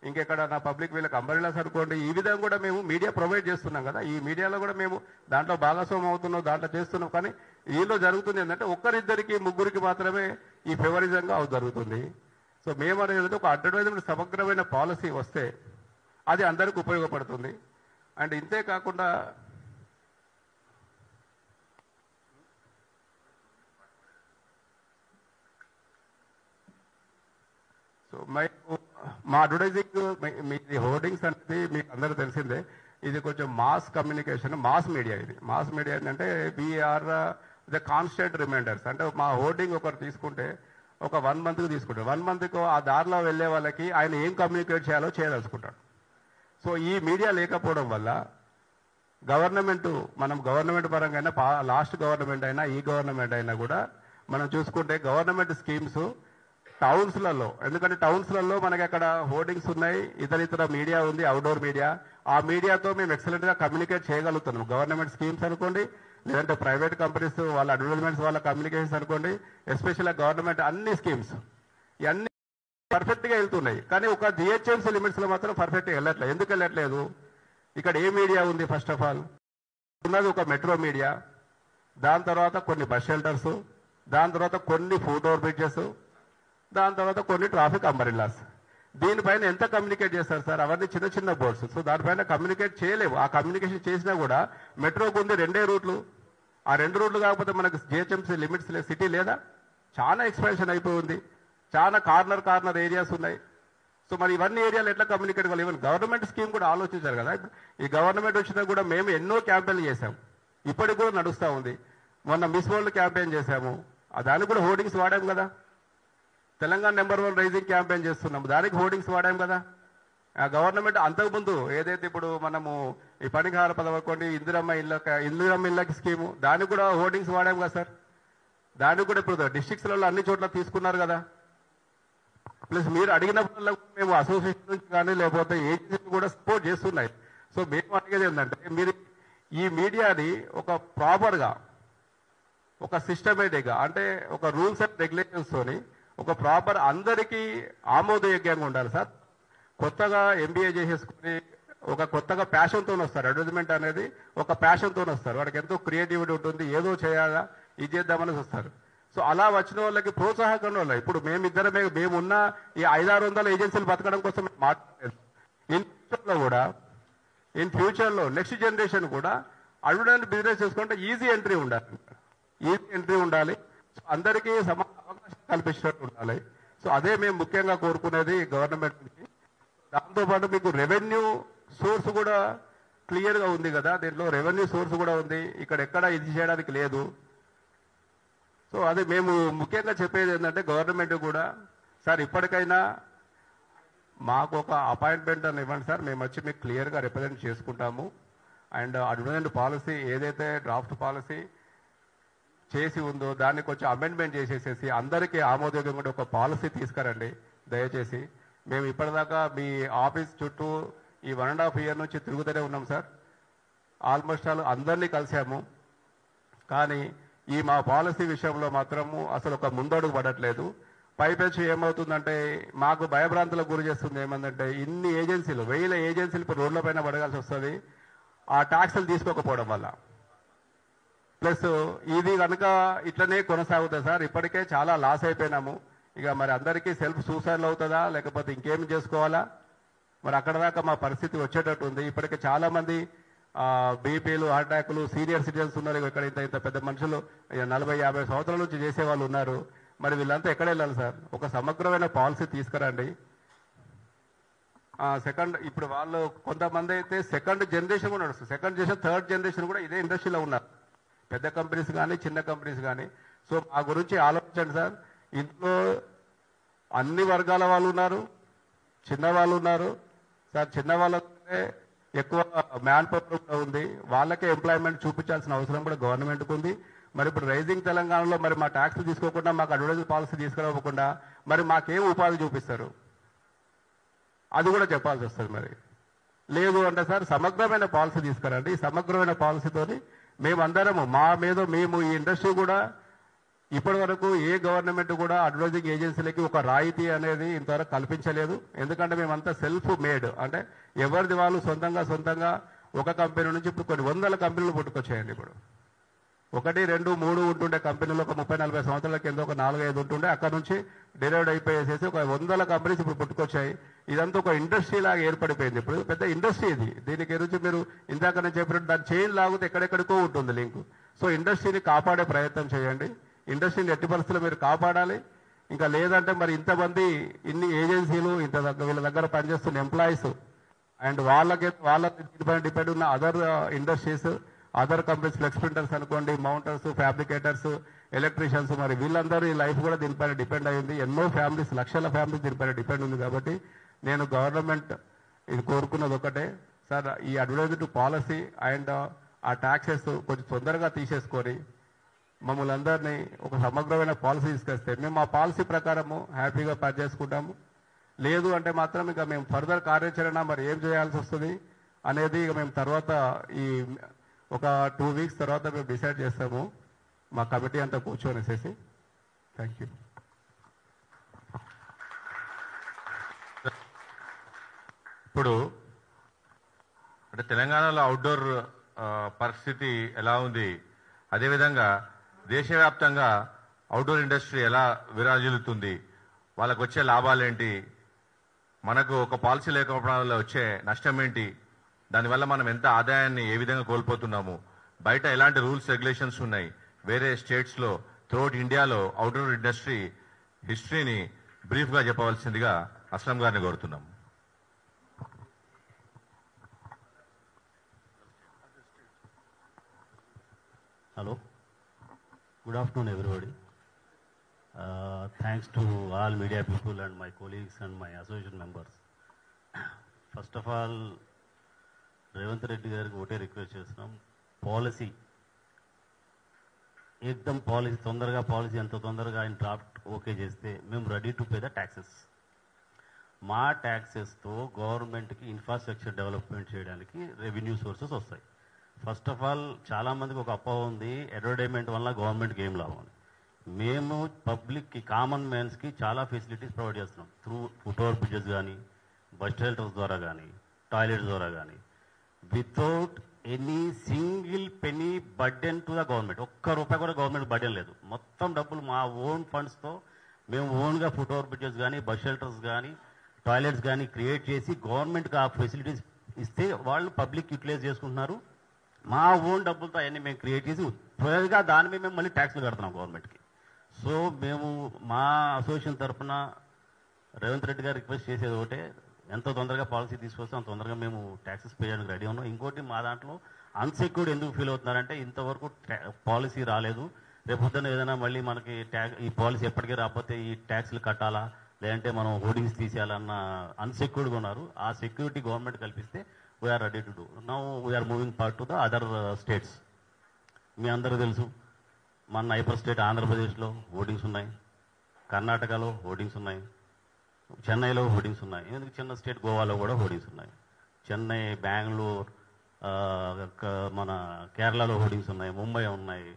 ఇంకెక్కడ నా పబ్లిక్ వీళ్ళకి అంబరిలాస్ అనుకోండి, ఈ విధంగా కూడా మేము మీడియా ప్రొవైడ్ చేస్తున్నాం కదా. ఈ మీడియాలో కూడా మేము దాంట్లో భాగస్వామ్యం అవుతున్నాం, దాంట్లో చేస్తున్నాం. కానీ వీళ్ళు జరుగుతుంది ఏంటంటే ఒక్కరిద్దరికి ముగ్గురికి మాత్రమే ఈ ఫేవరిజంగా జరుగుతుంది. సో మేము అనేది ఒక అడ్వర్టైజ్మెంట్ సమగ్రమైన పాలసీ వస్తే అది అందరికీ ఉపయోగపడుతుంది. అండ్ ఇంతే కాకుండా సో మా అడ్వర్టైజింగ్ మీ హోర్డింగ్స్ అనేది మీకు అందరూ తెలిసిందే. ఇది కొంచెం మాస్ కమ్యూనికేషన్, మాస్ మీడియా. ఇది మాస్ మీడియా ఏంటంటే వీఆర్ ద కాన్స్టెంట్ రిమైండర్స్. అంటే మా హోర్డింగ్ ఒకరు తీసుకుంటే ఒక 1 మంత్కి తీసుకుంటారు, 1 మంత్కి ఆ దారిలో వెళ్ళే వాళ్ళకి ఆయన ఏం కమ్యూనికేట్ చేయాలో చేయదలుచుకుంటాడు. సో ఈ మీడియా లేకపోవడం వల్ల మనం గవర్నమెంట్ పరంగా అయినా లాస్ట్ గవర్నమెంట్ అయినా ఈ గవర్నమెంట్ అయినా కూడా మనం చూసుకుంటే గవర్నమెంట్ స్కీమ్స్ టౌన్స్లలో, ఎందుకంటే టౌన్స్లలో మనకి అక్కడ హోర్డింగ్స్ ఉన్నాయి, ఇతర మీడియా ఉంది, అవుట్డోర్ మీడియా. ఆ మీడియాతో మేము ఎక్సలెంట్గా కమ్యూనికేట్ చేయగలుగుతున్నాం. గవర్నమెంట్ స్కీమ్స్ అనుకోండి, లేదంటే ప్రైవేట్ కంపెనీస్ వాళ్ళ అడ్వర్టైజ్మెంట్స్ వాళ్ళ కమ్యూనికేషన్స్ అనుకోండి, ఎస్పెషల్గా గవర్నమెంట్ అన్ని స్కీమ్స్ ఇవన్నీ పర్ఫెక్ట్గా వెళ్తున్నాయి. కానీ ఒక జిహెచ్ఎంసీ లిమిట్స్లో మాత్రం పర్ఫెక్ట్గా వెళ్ళట్లేదు. ఎందుకు వెళ్ళట్లేదు? ఇక్కడ ఏ మీడియా ఉంది? ఫస్ట్ ఆఫ్ ఆల్ ఉన్నది ఒక మెట్రో మీడియా, దాని తర్వాత కొన్ని బస్ షెల్టర్స్, దాని తర్వాత కొన్ని ఫుట్ ఓవర్ బ్రిడ్జెస్, దాని తర్వాత కొన్ని ట్రాఫిక్ అంబరిల్లాస్. దీనిపైన ఎంత కమ్యూనికేట్ చేస్తారు సార్? అవన్నీ చిన్న చిన్న బోర్డ్స్. సో దానిపైన కమ్యూనికేట్ చేయలేవు. ఆ కమ్యూనికేషన్ చేసినా కూడా మెట్రోకు ఉంది 2 రూట్లు. ఆ 2 రూట్లు కాకపోతే మనకు జిహెచ్ఎంసీ లిమిట్స్ సిటీ లేదా? చాలా ఎక్స్పాన్షన్ అయిపోయింది, చాలా కార్నర్ ఏరియాస్ ఉన్నాయి. సో మరి ఇవన్నీ ఏరియాలు ఎట్లా కమ్యూనికేట్ కావాలి? ఈవెన్ గవర్నమెంట్ స్కీమ్ కూడా ఆలోచించారు కదా. ఈ గవర్నమెంట్ వచ్చినా కూడా మేము ఎన్నో క్యాంపెయిన్లు చేశాం, ఇప్పటికి కూడా నడుస్తూ ఉంది. మొన్న మిస్ వరల్డ్ క్యాంపెయిన్ చేశాము, దానికి కూడా హోర్డింగ్స్ వాడాం కదా. తెలంగాణ నెంబర్ 1 రైజింగ్ క్యాంపెయిన్ చేస్తున్నాము, దానికి హోర్డింగ్స్ వాడాం కదా. ఆ గవర్నమెంట్ అంతకుముందు ఏదైతే ఇప్పుడు మనము ఈ పనిహార పదవకోండి ఇందిరమ్మ ఇళ్ళకి స్కీము, దానికి కూడా హోర్డింగ్స్ వాడాం కదా సార్. దానికి కూడా ఇప్పుడు డిస్ట్రిక్ట్స్లలో అన్ని చోట్ల తీసుకున్నారు కదా. ప్లస్ మీరు అడిగినప్పుడు మేము అసోసియేషన్ నుంచి కానీ లేకపోతే ఏజెన్సీ కూడా సపోర్ట్ చేస్తున్నాయి. సో మేము అడిగేది ఏంటంటే మీరు ఈ మీడియాని ఒక ప్రాపర్గా, ఒక సిస్టమేటిక్గా, అంటే ఒక రూల్స్ అండ్ రెగ్యులేషన్స్తోని ఒక ప్రాపర్ అందరికీ ఆమోదయోగ్యంగా ఉండాలి సార్. కొత్తగా ఎంబీఏ చేసేసుకుని ఒక కొత్తగా ప్యాషన్తో వస్తారు. అడ్వర్టైజ్మెంట్ అనేది ఒక ప్యాషన్తో వస్తారు. వాడికి ఎంతో క్రియేటివిటీ ఉంటుంది, ఏదో చేయాలా, ఇది చేద్దామని వస్తారు. సో అలా వచ్చిన వాళ్ళకి ప్రోత్సాహకం వల్ల ఇప్పుడు మేమున్న ఈ 500-600 ఏజెన్సీలు బతకడం కోసం మాట్లాడలేదు. ఇన్ ఫ్యూచర్లో నెక్స్ట్ జనరేషన్ కూడా అడ్వర్టైజ్మెంట్ బిజినెస్ చేసుకుంటే ఈజీ ఎంట్రీ ఉండాలి. సో అందరికీ సమాన అవకాశం కల్పించినట్టు ఉండాలి. సో అదే మేము ముఖ్యంగా కోరుకునేది గవర్నమెంట్ నుంచి. దాంతోపాటు మీకు రెవెన్యూ సోర్స్ కూడా క్లియర్గా ఉంది కదా, దీంట్లో రెవెన్యూ సోర్స్ కూడా ఉంది, ఇక్కడ ఎక్కడ ఇది చేయడానికి లేదు. సో అదే మేము ముఖ్యంగా చెప్పేది ఏంటంటే గవర్నమెంట్ కూడా సార్ ఇప్పటికైనా మాకు ఒక అపాయింట్మెంట్ అని ఇవ్వండి సార్, మేము వచ్చి మీకు క్లియర్గా రిప్రజెంట్ చేసుకుంటాము. అండ్ అడ్వర్టైజ్మెంట్ పాలసీ ఏదైతే డ్రాఫ్ట్ పాలసీ చేసి ఉందో దాన్ని కొంచెం అమెండ్మెంట్ చేసేసేసి అందరికీ ఆమోదయోగ్యంగా ఒక పాలసీ తీసుకురండి దయచేసి. మేము ఇప్పటిదాకా మీ ఆఫీస్ చుట్టూ ఈ 1.5 year నుంచి తిరుగుతూనే ఉన్నాం సార్. ఆల్మోస్ట్ అందరినీ కలిసాము, కానీ ఈ మా పాలసీ విషయంలో మాత్రము అసలు ఒక ముందడుగు పడట్లేదు. పైపెచ్చు ఏమవుతుందంటే మాకు భయభ్రాంతులకు గురి చేస్తుంది. ఏమందంటే ఇన్ని ఏజెన్సీలు, 1000 ఏజెన్సీలు ఇప్పుడు రోడ్ల పైన పడగాల్సి వస్తుంది ఆ ట్యాక్సులు తీసుకోకపోవడం వల్ల. ప్లస్ ఇది కనుక ఇట్లనే కొనసాగుతుంది సార్. ఇప్పటికే చాలా లాస్ అయిపోయినాము. ఇక మరి అందరికీ సెల్ఫ్ సూసైడ్లు అవుతుందా లేకపోతే ఇంకేం చేసుకోవాలా? మరి అక్కడ దాకా మా పరిస్థితి వచ్చేటట్టు ఉంది. ఇప్పటికే చాలా మంది బీపీలు, హార్ట్ అటాక్లు, సీనియర్ సిటిజన్స్ ఉన్నారు. ఇక్కడ ఇంత పెద్ద మనుషులు 40-50 సంవత్సరాల నుంచి చేసేవాళ్ళు ఉన్నారు. మరి వీళ్ళంతా ఎక్కడ వెళ్ళాలి సార్? ఒక సమగ్రమైన పాలసీ తీసుకురండి. సెకండ్ ఇప్పుడు వాళ్ళు కొంతమంది అయితే సెకండ్ జనరేషన్ కూడా నడుస్తుంది. సెకండ్ జనరేషన్, థర్డ్ జనరేషన్ కూడా ఇదే ఇండస్ట్రీలో ఉన్నారు, పెద్ద కంపెనీస్ కానీ చిన్న కంపెనీస్ కానీ. సో మా గురించి ఆలోచించండి సార్. ఇంట్లో అన్ని వర్గాల వాళ్ళు ఉన్నారు, చిన్న వాళ్ళు ఉన్నారు సార్. చిన్న వాళ్ళకే ఎక్కువ మ్యాన్ పవర్ కూడా ఉంది, వాళ్ళకే ఎంప్లాయ్మెంట్ చూపించాల్సిన అవసరం కూడా గవర్నమెంట్కి ఉంది. మరి ఇప్పుడు రైజింగ్ తెలంగాణలో మరి మా ట్యాక్స్లు తీసుకోకుండా, మాకు అడ్వర్టైజ్ పాలసీ తీసుకురావకుండా మరి మాకేం ఉపాధి చూపిస్తారు? అది కూడా చెప్పాల్సి వస్తుంది. మరి లేదు అంటే సార్ సమగ్రమైన పాలసీ తీసుకురండి. ఈ సమగ్రమైన పాలసీతోని మేమందరము మేము ఈ ఇండస్ట్రీ కూడా ఇప్పటి వరకు ఏ గవర్నమెంట్ కూడా అడ్వర్టైజింగ్ ఏజెన్సీలకి ఒక రాయితీ అనేది ఇంతవరకు కల్పించలేదు. ఎందుకంటే మేమంతా సెల్ఫ్ మేడ్, అంటే ఎవరిది వాళ్ళు సొంతంగా ఒక కంపెనీ నుంచి ఇప్పుడు కొన్ని 100 కంపెనీలు పుట్టుకొచ్చాయండి. ఇప్పుడు 1, 2, 3 ఉంటుండే కంపెనీలు ఒక 30-40 సంవత్సరాల కింద ఒక 4-5 ఉంటుండే, అక్కడ నుంచి డెలివర్డ్ అయిపోయేసేసి ఒక 100 కంపెనీస్ ఇప్పుడు పుట్టుకొచ్చాయి. ఇదంతా ఒక ఇండస్ట్రీ లాగా ఏర్పడిపోయింది. ఇప్పుడు పెద్ద ఇండస్ట్రీ ఇది. దీనికి గురించి మీరు ఇందాక నేను చెప్పినట్టు దాని చైన్ లాగితే ఎక్కడెక్కడికో ఉంటుంది లింక్. సో ఇండస్ట్రీని కాపాడే ప్రయత్నం చేయండి. ఇండస్ట్రీని ఎట్టి పరిస్థితుల్లో మీరు కాపాడాలి. ఇంకా లేదంటే మరి ఇంతమంది ఇన్ని ఏజెన్సీలు వీళ్ళ దగ్గర పనిచేస్తున్న ఎంప్లాయీస్ అండ్ వాళ్ళ దీనిపైన డిపెండ్ ఉన్న other industries, other companies, flex printers అనుకోండి, మౌంటర్స్, ఫ్యాబ్రికేటర్స్, ఎలక్ట్రీషియన్స్, మరి వీళ్ళందరూ లైఫ్ కూడా దీనిపైన డిపెండ్ అయింది. ఎన్నో ఫ్యామిలీస్, లక్షల ఫ్యామిలీస్ దీనిపైన డిపెండ్ ఉంది. కాబట్టి నేను గవర్నమెంట్ ఇది కోరుకున్నది ఒకటే, సార్ ఈ అడ్వర్టైజ్ టు పాలసీ అండ్ ఆ ట్యాక్సెస్ కొంచెం తొందరగా తీసేసుకొని మమ్మల్ని అందరినీ ఒక సమగ్రమైన పాలసీ తీసుకొస్తే మేము ఆ పాలసీ ప్రకారము హ్యాపీగా పనిచేసుకుంటాము. లేదు అంటే మాత్రం ఇక మేము ఫర్దర్ కార్యాచరణ మరి ఏం చేయాల్సి వస్తుంది అనేది ఇక మేము తర్వాత ఈ ఒక 2 వీక్స్ తర్వాత మేము డిసైడ్ చేస్తాము, మా కమిటీ అంతా కూర్చొనేసేసి. Thank you. ఇప్పుడు అంటే తెలంగాణలో అవుట్డోర్ పరిస్థితి ఎలా ఉంది, అదేవిధంగా దేశవ్యాప్తంగా అవుట్డోర్ ఇండస్ట్రీ ఎలా విరాజిల్లుతుంది, వాళ్ళకు వచ్చే లాభాలేంటి, మనకు ఒక పాలసీ లేకపోవడం వల్ల వచ్చే నష్టం ఏంటి, దానివల్ల మనం ఎంత ఆదాయాన్ని ఏ విధంగా కోల్పోతున్నాము, బయట ఎలాంటి రూల్స్ రెగ్యులేషన్స్ ఉన్నాయి వేరే స్టేట్స్లో, త్రూఅవుట్ ఇండియాలో అవుట్డోర్ ఇండస్ట్రీ హిస్టరీని బ్రీఫ్గా చెప్పవలసిందిగా అస్లం గారిని కోరుతున్నాము. Hello, good afternoon everybody. Thanks to all media people and my colleagues and my association members. First of all, Revanth Reddy గారికి ఒకటే రిక్వెస్ట్ చేస్తున్నాం, పాలసీ ఏకదం పాలసీ తొందరగా పాలసీ ఎంత తొందరగా ఆయన డ్రాఫ్ట్ ఓకే చేస్తే మేము ready to pay the taxes. మా ట్యాక్సెస్తో గవర్నమెంట్కి ఇన్ఫ్రాస్ట్రక్చర్ డెవలప్మెంట్ చేయడానికి రెవెన్యూ సోర్సెస్ వస్తాయి. ఫస్ట్ ఆఫ్ ఆల్ చాలామందికి ఒక అపోహ ఉంది, అడ్వర్టైజ్మెంట్ వల్ల గవర్నమెంట్కి ఏం లాభం అని. మేము పబ్లిక్కి, కామన్ మ్యాన్స్కి చాలా ఫెసిలిటీస్ ప్రొవైడ్ చేస్తున్నాం త్రూ ఫుట్ ఓవర్ బ్రిడ్జెస్ కానీ, బస్ షెల్టర్స్ ద్వారా కానీ, టాయిలెట్స్ ద్వారా కానీ, without any single penny burden to the government. ఒక్క రూపాయి కూడా గవర్నమెంట్ బర్డెన్ లేదు. మొత్తం డబ్బులు మా ఓన్ ఫండ్స్తో మేము ఓన్గా ఫుట్ ఓవర్ బ్రిడ్జెస్ కానీ, బస్ షెల్టర్స్ కానీ, టాయిలెట్స్ కానీ క్రియేట్ చేసి గవర్నమెంట్కి ఆ ఫెసిలిటీస్ ఇస్తే వాళ్ళు పబ్లిక్ యూటిలైజ్ చేసుకుంటున్నారు. మా ఓన్ డబ్బులతో అవన్నీ మేము క్రియేట్ చేసి త్వరగా దాని మీద మేము మళ్ళీ ట్యాక్స్లు కడుతున్నాం గవర్నమెంట్కి. సో మేము మా అసోసియేషన్ తరఫున రేవంత్ రెడ్డి గారు రిక్వెస్ట్ చేసేది ఒకటే, ఎంత తొందరగా పాలసీ తీసుకొస్తే అంత తొందరగా మేము ట్యాక్సెస్ పే చేయడానికి రెడీ ఉన్నాం. ఇంకోటి, మా దాంట్లో అన్సెక్యూర్డ్ ఎందుకు ఫీల్ అవుతున్నారంటే ఇంతవరకు పాలసీ రాలేదు, రేపొద్దున ఏదైనా మళ్ళీ మనకి ఈ పాలసీ ఎప్పటికీ రాకపోతే ఈ ట్యాక్స్లు కట్టాలా, లేదంటే మనం హోర్డింగ్స్ తీసేయాలన్న అన్సెక్యూర్డ్గా ఉన్నారు. ఆ సెక్యూరిటీ గవర్నమెంట్ కల్పిస్తే we're ready to do. Now we're moving part to the other states. మీ అందరూ తెలుసు, మన నైబర్ స్టేట్ ఆంధ్రప్రదేశ్లో హోర్డింగ్స్ ఉన్నాయి, కర్ణాటకలో హోర్డింగ్స్ ఉన్నాయి, చెన్నైలో హోర్డింగ్స్ ఉన్నాయి. ఎందుకు చిన్న స్టేట్ గోవాలో కూడా హోర్డింగ్స్ ఉన్నాయి. చెన్నై, బెంగళూరు, మన కేరళలో హోర్డింగ్స్ ఉన్నాయి, ముంబై ఉన్నాయి,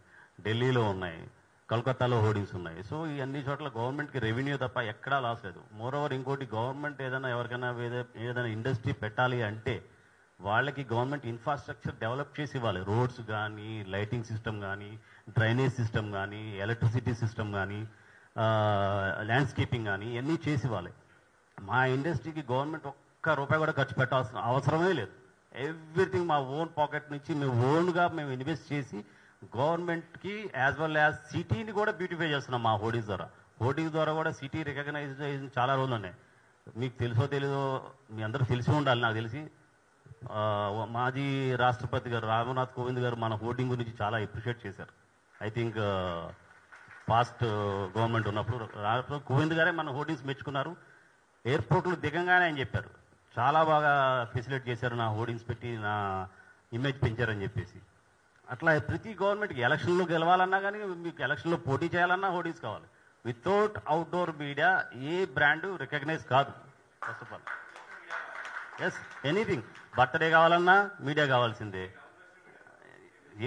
ఢిల్లీలో ఉన్నాయి, కలకత్తాలో హోర్డింగ్స్ ఉన్నాయి. సో ఈ అన్ని చోట్ల గవర్నమెంట్కి రెవెన్యూ తప్ప ఎక్కడా లాస్ లేదు. మోరోవర్ ఇంకోటి, గవర్నమెంట్ ఏదైనా ఎవరికైనా ఏదైనా ఇండస్ట్రీ పెట్టాలి అంటే వాళ్ళకి గవర్నమెంట్ ఇన్ఫ్రాస్ట్రక్చర్ డెవలప్ చేసి ఇవ్వాలి. రోడ్స్ కానీ, లైటింగ్ సిస్టమ్ కానీ, డ్రైనేజ్ సిస్టమ్ కానీ, ఎలక్ట్రిసిటీ సిస్టమ్ కానీ, ల్యాండ్స్కేపింగ్ కానీ ఇవన్నీ చేసి ఇవ్వాలి. మా ఇండస్ట్రీకి గవర్నమెంట్ ఒక్క రూపాయి కూడా ఖర్చు పెట్టాల్సిన అవసరమే లేదు. ఎవ్రీథింగ్ మా ఓన్ పాకెట్ నుంచి మేము ఓన్గా మేము ఇన్వెస్ట్ చేసి గవర్నమెంట్కి యాజ్ వెల్ యాజ్ సిటీని కూడా బ్యూటిఫై చేస్తున్నాం మా హోర్డింగ్స్ ద్వారా. హోర్డింగ్స్ ద్వారా కూడా సిటీ రికగ్నైజ్ చాలా రోజులు ఉన్నాయి. మీకు తెలుసో తెలీదో, మీ అందరూ తెలిసి ఉండాలి. నాకు తెలిసి మాజీ రాష్ట్రపతి గారు రామ్నాథ్ కోవింద్ గారు మన హోర్డింగ్ గురించి చాలా అప్రిషియేట్ చేశారు. ఐ థింక్ పాస్ట్ గవర్నమెంట్ ఉన్నప్పుడు కోవింద్ గారే మన హోర్డింగ్స్ మెచ్చుకున్నారు. ఎయిర్పోర్ట్లు దిగంగానే ఆయన చెప్పారు, చాలా బాగా ఫెసిలిటీ చేశారు, నా హోర్డింగ్స్ పెట్టి నా ఇమేజ్ పెంచారని చెప్పేసి. అట్లా ప్రతి గవర్నమెంట్కి ఎలక్షన్లో గెలవాలన్నా కానీ, మీకు ఎలక్షన్లో పోటీ చేయాలన్నా హోర్డింగ్స్ కావాలి. వితౌట్ అవుట్డోర్ మీడియా ఏ బ్రాండ్ రికగ్నైజ్ కాదు. First of all yes, anything, birthday కావాలన్నా మీడియా కావాల్సిందే.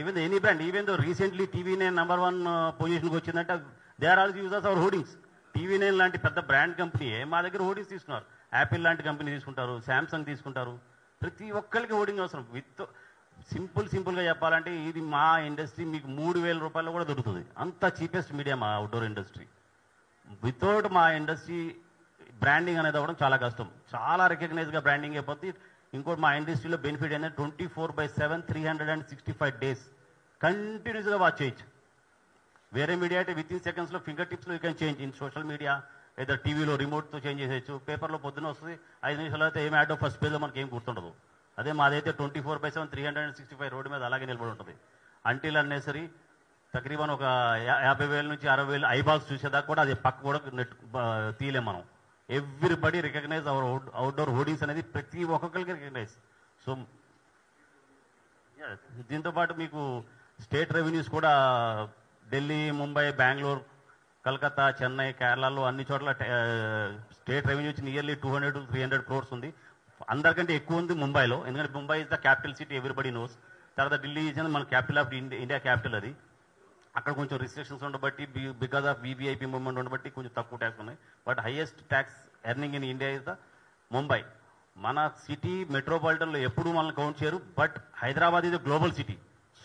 Even any brand, even though recently TV9 #1 పొజిషన్కి వచ్చిందంటే they are also users our hoardings. TV9 లాంటి పెద్ద బ్రాండ్ కంపెనీ మా దగ్గర హోర్డింగ్స్ తీసుకున్నారు. యాపిల్ లాంటి కంపెనీ తీసుకుంటారు, శాంసంగ్ తీసుకుంటారు. ప్రతి ఒక్కరికి హోర్డింగ్ అవసరం. విత్ సింపుల్గా చెప్పాలంటే ఇది మా ఇండస్ట్రీ మీకు 3,000 రూపాయలు కూడా దొరుకుతుంది. అంత చీపెస్ట్ మీడియా మా అవుట్డోర్ ఇండస్ట్రీ. వితౌట్ మా ఇండస్ట్రీ బ్రాండింగ్ అనేది అవ్వడం చాలా కష్టం. చాలా రికగ్నైజ్గా బ్రాండింగ్ అయిపోతుంది. ఇంకోటి, మా ఇండస్ట్రీలో బెనిఫిట్ ఏంటంటే 24/7 365 days కంటిన్యూస్గా వాచ్ చేయొచ్చు. వేరే మీడియా అయితే విత్ ఇన్ సెకండ్స్లో ఫింగర్ టిప్స్లో you can change. In social media ఏదో టీవీలో రిమోట్తో చేంజ్ చేసేయచ్చు, పేపర్లో పొద్దున వస్తుంది, 5 నిమిషాలు అయితే ఏం యాడో ఫస్ట్ పేజ్లో మనకి ఏం గుర్తుండదు. అదే మాదైతే 24/7 365 రోడ్డు మీద అలాగే నిలబడి ఉంటుంది. అంటిల్ అన్నెసరీ తక్రీబన్ ఒక 50,000 నుంచి 60,000 ఐబాల్స్ చూసేదాకా కూడా అది పక్క కూడా తీయలేం మనం. Everybody recognize our outdoor hoardings అనేది ప్రతి ఒక్కొక్కరికి రికగ్నైజ్. సో దీంతో పాటు మీకు స్టేట్ రెవెన్యూస్ కూడా ఢిల్లీ, ముంబై, బెంగళూరు, కలకత్తా, చెన్నై, కేరళలో అన్ని చోట్ల state revenue nearly 200 to 300 crores ఉంది. అందరికంటే ఎక్కువ ఉంది ముంబైలో, ఎందుకంటే Mumbai is the capital city, everybody knows. తర్వాత ఢిల్లీ ఇస్ మన క్యాపిటల్ ఆఫ్ ఇండియా క్యాపిటల్. అది అక్కడ కొంచెం రిస్ట్రిక్షన్స్ ఉండబట్టి, బికాస్ ఆఫ్ వివిఐపి మూవ్మెంట్ ఉండబట్టి కొంచెం తక్కువ ట్యాక్స్ ఉన్నాయి. But highest tax earning in India is the Mumbai. మన సిటీ మెట్రోపాలిటన్లో ఎప్పుడు మనల్ని కౌంట్ చేయరు, బట్ హైదరాబాద్ ఇది గ్లోబల్ సిటీ.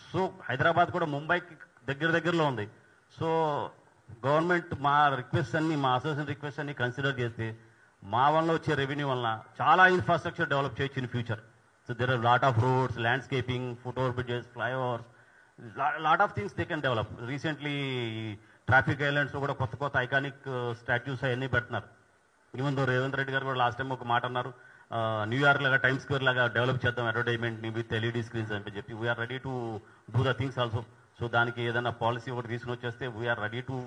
సో హైదరాబాద్ కూడా ముంబైకి దగ్గరలో ఉంది. సో గవర్నమెంట్ మా రిక్వెస్ట్ అన్ని, మా అసోసియేషన్ రిక్వెస్ట్ అన్ని కన్సిడర్ చేస్తే మా వల్ల వచ్చే రెవెన్యూ వలన చాలా ఇన్ఫ్రాస్ట్రక్చర్ డెవలప్ చేయొచ్చు in future. So there are lot of roads, landscaping, foot over bridges, flyovers, lot of things they can develop. Recently traffic ఐలాండ్స్లో కూడా కొత్త ఐకానిక్ స్టాట్యూస్ అవన్నీ పెడుతున్నారు. ఈవెన్ దో రేవంత్ రెడ్డి గారు కూడా లాస్ట్ టైం ఒక మాట అన్నారు, న్యూయార్క్ లాగా, టైమ్ స్క్వేర్ లాగా డెవలప్ చేద్దాం అడ్వర్టైజ్మెంట్ విత్ ఎల్ఈడి స్క్రీన్స్ అని చెప్పి. We're ready to do the things also. So దానికి ఏదైనా పాలసీ ఒకటి తీసుకుని వచ్చేస్తే we're ready to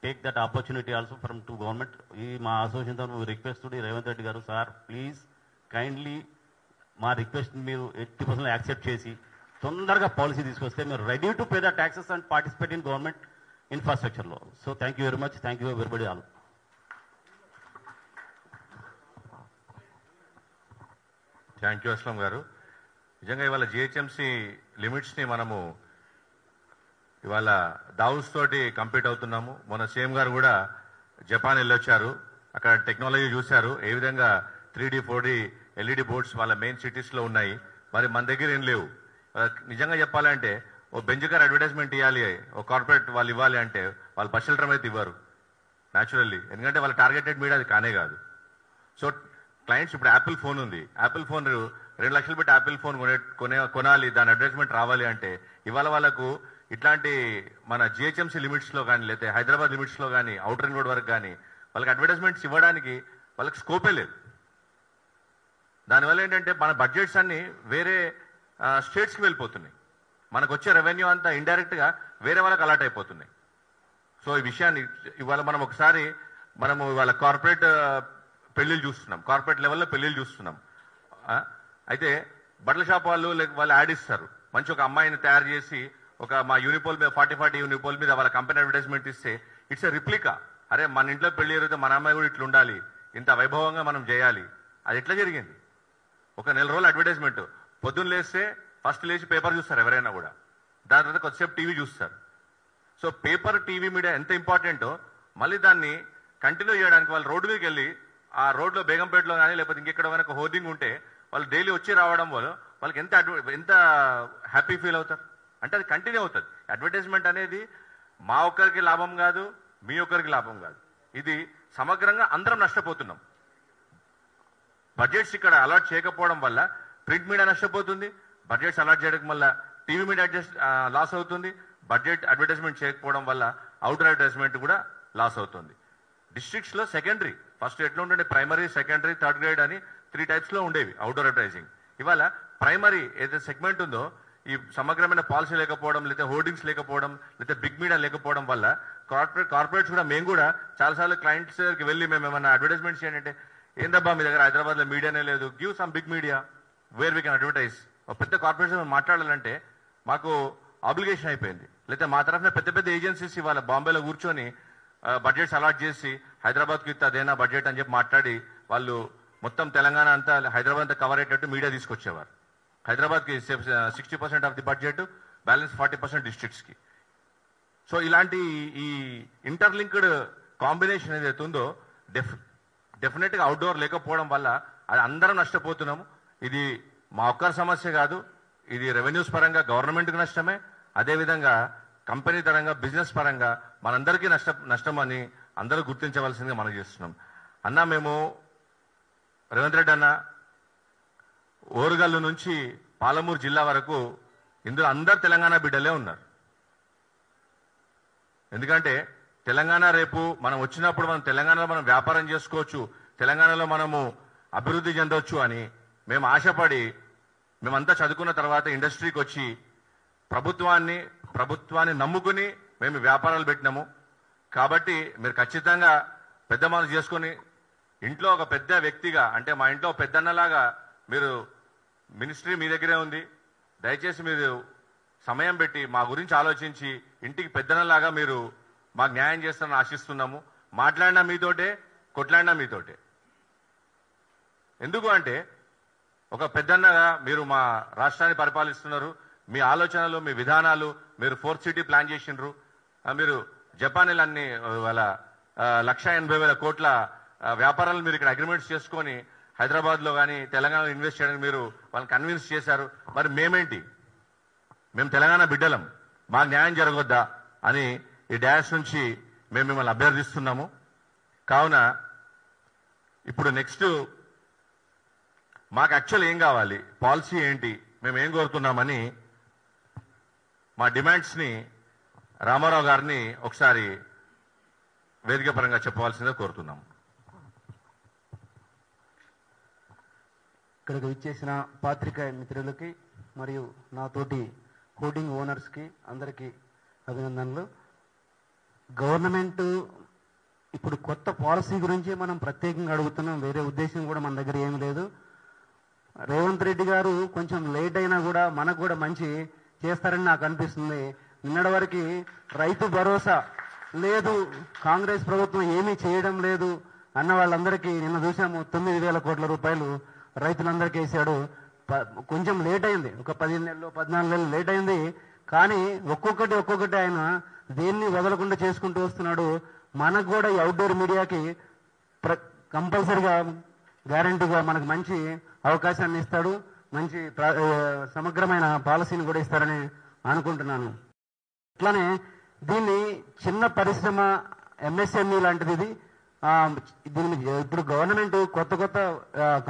take that opportunity also from to government. ఈ మా అసోసియేషన్ రిక్వెస్ట్ రేవంత్ రెడ్డి గారు, సార్ ప్లీజ్ కైండ్లీ మా రిక్వెస్ట్ మీరు 80% యాక్సెప్ట్ చేసి తొందరగా పాలసీ తీసుకొస్తే మీరు ready to pay the taxes and participate in government ఇన్ఫ్రాస్ట్రక్చర్లో. So thank you very much. Thank you everybody all. Thank you Aslam గారు. నిజంగా ఇవాళ జిహెచ్ఎంసీ లిమిట్స్ని మనము ఇవాళ దావుస్ తోటి కంప్లీట్ అవుతున్నాము. మొన్న సీఎం గారు కూడా జపాన్ వెళ్ళొచ్చారు, అక్కడ టెక్నాలజీ చూశారు, ఏ విధంగా 3D 4D ఎల్ఈడి బోర్డ్స్ వాళ్ళ మెయిన్ సిటీస్లో ఉన్నాయి. మరి మన దగ్గర ఏం లేవు. నిజంగా చెప్పాలంటే ఓ బెంజ్ కార్ అడ్వర్టైజ్మెంట్ ఇవ్వాలి, ఓ కార్పొరేట్ వాళ్ళు ఇవ్వాలి అంటే వాళ్ళు బస్సుల ట్రమ్ అయితే ఇవ్వరు న్యాచురల్లీ, ఎందుకంటే వాళ్ళ టార్గెటెడ్ మీడియా అది కానే కాదు. సో క్లయింట్స్, ఇప్పుడు యాపిల్ ఫోన్ ఉంది, యాపిల్ ఫోన్ 2 లక్షలు పెట్టి యాపిల్ ఫోన్ కొనాలి, దాని అడ్వర్టైజ్మెంట్ రావాలి అంటే ఇవాళ వాళ్ళకు ఇట్లాంటి మన జిహెచ్ఎంసీ లిమిట్స్లో కానీ, లేకపోతే హైదరాబాద్ లిమిట్స్లో కానీ, అవుటర్ రింగ్ రోడ్ వరకు కానీ వాళ్ళకి అడ్వర్టైజ్మెంట్స్ ఇవ్వడానికి వాళ్ళకి స్కోపే లేదు. దానివల్ల ఏంటంటే మన బడ్జెట్స్ అన్ని వేరే స్టేట్స్కి వెళ్ళిపోతున్నాయి, మనకు వచ్చే రెవెన్యూ అంతా ఇండైరెక్ట్గా వేరే వాళ్ళకి అలాట్ అయిపోతున్నాయి. సో ఈ విషయాన్ని ఇవాళ మనము ఇవాళ కార్పొరేట్ పెళ్లిళ్ళు చూస్తున్నాం, కార్పొరేట్ లెవెల్లో పెళ్లిళ్ళు చూస్తున్నాం. అయితే బట్టల షాప్ వాళ్ళు వాళ్ళు యాడ్ ఇస్తారు, మంచి ఒక అమ్మాయిని తయారు చేసి ఒక మా యూనిపోల్ మీద 40 యూనిపోల్ మీద వాళ్ళ కంపెనీ అడ్వర్టైజ్మెంట్ ఇస్తే ఇట్స్ ఎ రిప్లికా. అరే మన ఇంట్లో పెళ్లి జరిగితే మన అమ్మాయి కూడా ఇట్లా ఉండాలి, ఇంత వైభవంగా మనం చేయాలి. అది ఎట్లా జరిగింది? ఒక 4 రోజులు అడ్వర్టైజ్మెంట్, పొద్దున్న లేస్తే ఫస్ట్ లేచి పేపర్ చూస్తారు ఎవరైనా కూడా, దాని తర్వాత కొద్దిసేపు టీవీ చూస్తారు. సో పేపర్, టీవీ మీడియా ఎంత ఇంపార్టెంటో మళ్ళీ దాన్ని కంటిన్యూ చేయడానికి వాళ్ళు రోడ్డు మీదకి వెళ్ళి ఆ రోడ్లో బేగంపేటలో కానీ లేకపోతే ఇంకెక్కడ కనుక హోర్డింగ్ ఉంటే వాళ్ళు డైలీ వచ్చి రావడం వల్ల వాళ్ళకి ఎంత హ్యాపీ ఫీల్ అవుతారు అంటే అది కంటిన్యూ అవుతుంది. అడ్వర్టైజ్మెంట్ అనేది మా ఒక్కరికి లాభం కాదు, మీ ఒక్కరికి లాభం కాదు, ఇది సమగ్రంగా అందరం నష్టపోతున్నాం. బడ్జెట్స్ ఇక్కడ అలాట్ చేయకపోవడం వల్ల ప్రింట్ మీడియా నష్టపోతుంది, బడ్జెట్స్ అలాట్ చేయడం వల్ల టీవీ మీడియా లాస్ అవుతుంది, బడ్జెట్ అడ్వర్టైజ్మెంట్ చేయకపోవడం వల్ల అవుటర్ అడ్వర్టైజ్మెంట్ కూడా లాస్ అవుతుంది. డిస్ట్రిక్ట్స్లో సెకండరీ, ఫస్ట్ ఎట్లా ఉంటుండే ప్రైమరీ, సెకండరీ, థర్డ్ గ్రేడ్ అని 3 typesలో ఉండేవి అవుట్డోర్ అడ్వర్టైజింగ్. ఇవాళ ప్రైమరీ ఏదైతే సెగ్మెంట్ ఉందో ఈ సమగ్రమైన పాలసీ లేకపోవడం, లేకపోతే హోర్డింగ్స్ లేకపోవడం, లేకపోతే బిగ్ మీడియా లేకపోవడం వల్ల కార్పొరేట్స్ కూడా మేము కూడా చాలాసార్లు క్లయింట్స్ దగ్గరికి వెళ్ళి మేము ఏమన్నా అడ్వర్టైజ్మెంట్స్ చేయండి అంటే ఏందబ్బా మీ దగ్గర హైదరాబాద్లో మీడియానే లేదు, give some big media where we can advertise. ఒక పెద్ద కార్పొరేషన్ మాట్లాడాలంటే మాకు ఆబ్లిగేషన్ అయిపోయింది. లేకపోతే మా తరఫున పెద్ద ఏజెన్సీస్ ఇవాళ బాంబేలో కూర్చొని బడ్జెట్స్ అలాట్ చేసి హైదరాబాద్కి ఇస్తే అదేనా బడ్జెట్ అని చెప్పి మాట్లాడి వాళ్ళు మొత్తం తెలంగాణ అంతా, హైదరాబాద్ అంతా కవర్ అయ్యేటట్టు మీడియా తీసుకొచ్చేవారు. హైదరాబాద్కి 60% ఆఫ్ ది బడ్జెట్, బ్యాలెన్స్ 40% డిస్ట్రిక్ట్స్కి. సో ఇలాంటి ఈ ఇంటర్లింక్డ్ కాంబినేషన్ ఏదైతే ఉందో డెఫినెట్గా అవుట్డోర్ లేకపోవడం వల్ల అది అందరం నష్టపోతున్నాము. ఇది మా ఒక్కరి సమస్య కాదు, ఇది రెవెన్యూస్ పరంగా గవర్నమెంట్కి నష్టమే, అదేవిధంగా కంపెనీ పరంగా, బిజినెస్ పరంగా మనందరికీ నష్టం అని అందరూ గుర్తించవలసిందిగా మనం చేస్తున్నాం. అన్న మేము రేవంత్ రెడ్డి అన్న ఓరుగల్లు నుంచి పాలమూరు జిల్లా వరకు ఇందులో అందరు తెలంగాణ బిడ్డలే ఉన్నారు. ఎందుకంటే తెలంగాణ రేపు మనం వచ్చినప్పుడు మనం తెలంగాణలో మనం వ్యాపారం చేసుకోవచ్చు, తెలంగాణలో మనము అభివృద్ధి చెందవచ్చు అని మేము ఆశపడి మేమంతా చదువుకున్న తర్వాత ఇండస్ట్రీకి వచ్చి ప్రభుత్వాన్ని నమ్ముకుని మేము వ్యాపారాలు పెట్టినాము. కాబట్టి మీరు ఖచ్చితంగా పెద్ద మనసు చేసుకొని ఇంట్లో ఒక పెద్ద వ్యక్తిగా, అంటే మా ఇంట్లో పెద్దన్నలాగా మీరు, మినిస్ట్రీ మీ దగ్గరే ఉంది, దయచేసి మీరు సమయం పెట్టి మా గురించి ఆలోచించి ఇంటికి పెద్దన్నలాగా మీరు మాకు న్యాయం చేస్తారని ఆశిస్తున్నాము. మాట్లాడినా మీతోటే, కొట్లాడినా మీతోటే. ఎందుకు అంటే ఒక పెద్దన్నగా మీరు మా రాష్ట్రాన్ని పరిపాలిస్తున్నారు. మీ ఆలోచనలు, మీ విధానాలు, మీరు 4th సిటీ ప్లాన్ చేసిండ్రు. మీరు జపానీలన్నీ వాళ్ళ 1,80,000 కోట్ల వ్యాపారాలు మీరు ఇక్కడ అగ్రిమెంట్స్ చేసుకొని హైదరాబాద్లో కానీ తెలంగాణలో ఇన్వెస్ట్ చేయడానికి మీరు వాళ్ళని కన్విన్స్ చేశారు. మరి మేమేంటి? మేము తెలంగాణ బిడ్డలం, మాకు న్యాయం జరగొద్దా అని ఈ డాష్ నుంచి మేము మిమ్మల్ని అభ్యర్థిస్తున్నాము. కావున ఇప్పుడు నెక్స్ట్ మాకు యాక్చువల్ ఏం కావాలి, పాలసీ ఏంటి, మేము ఏం కోరుతున్నామని మా డిమాండ్స్ని రామారావు గారిని ఒకసారి వేదిక పరంగా చెప్పవలసిందిగా కోరుతున్నాము. ఇక్కడికి విచ్చేసిన పాత్రికేయ మిత్రులకి మరియు నాతోటి హోర్డింగ్ ఓనర్స్కి అందరికీ అభినందనలు. గవర్నమెంట్ ఇప్పుడు కొత్త పాలసీ గురించి మనం ప్రత్యేకంగా అడుగుతున్నాం, వేరే ఉద్దేశం కూడా మన దగ్గర ఏమి లేదు. రేవంత్ రెడ్డి గారు కొంచెం లేట్ అయినా కూడా మనకు కూడా మంచి చేస్తారని నాకు అనిపిస్తుంది. నిన్నటి వరకు రైతు భరోసా లేదు, కాంగ్రెస్ ప్రభుత్వం ఏమీ చేయడం లేదు అన్న వాళ్ళందరికీ నిన్న చూసాము 9,000 కోట్ల రూపాయలు రైతులందరికీ వేసాడు. కొంచెం లేట్ అయింది, ఒక 15 నెలలు 14 నెలలు లేట్ అయింది. కానీ ఒక్కొక్కటి ఆయన దేన్ని వదలకుండా చేసుకుంటూ వస్తున్నాడు. మనకు కూడా ఈ అవుట్డోర్ మీడియాకి కంపల్సరిగా గ్యారంటీగా మనకు మంచి అవకాశాన్ని ఇస్తాడు, మంచి సమగ్రమైన పాలసీని కూడా ఇస్తారని అనుకుంటున్నాను. అట్లానే దీన్ని చిన్న పరిశ్రమ ఎంఎస్ఎంఈ లాంటిది ఇది. దీన్ని ఇప్పుడు గవర్నమెంట్ కొత్త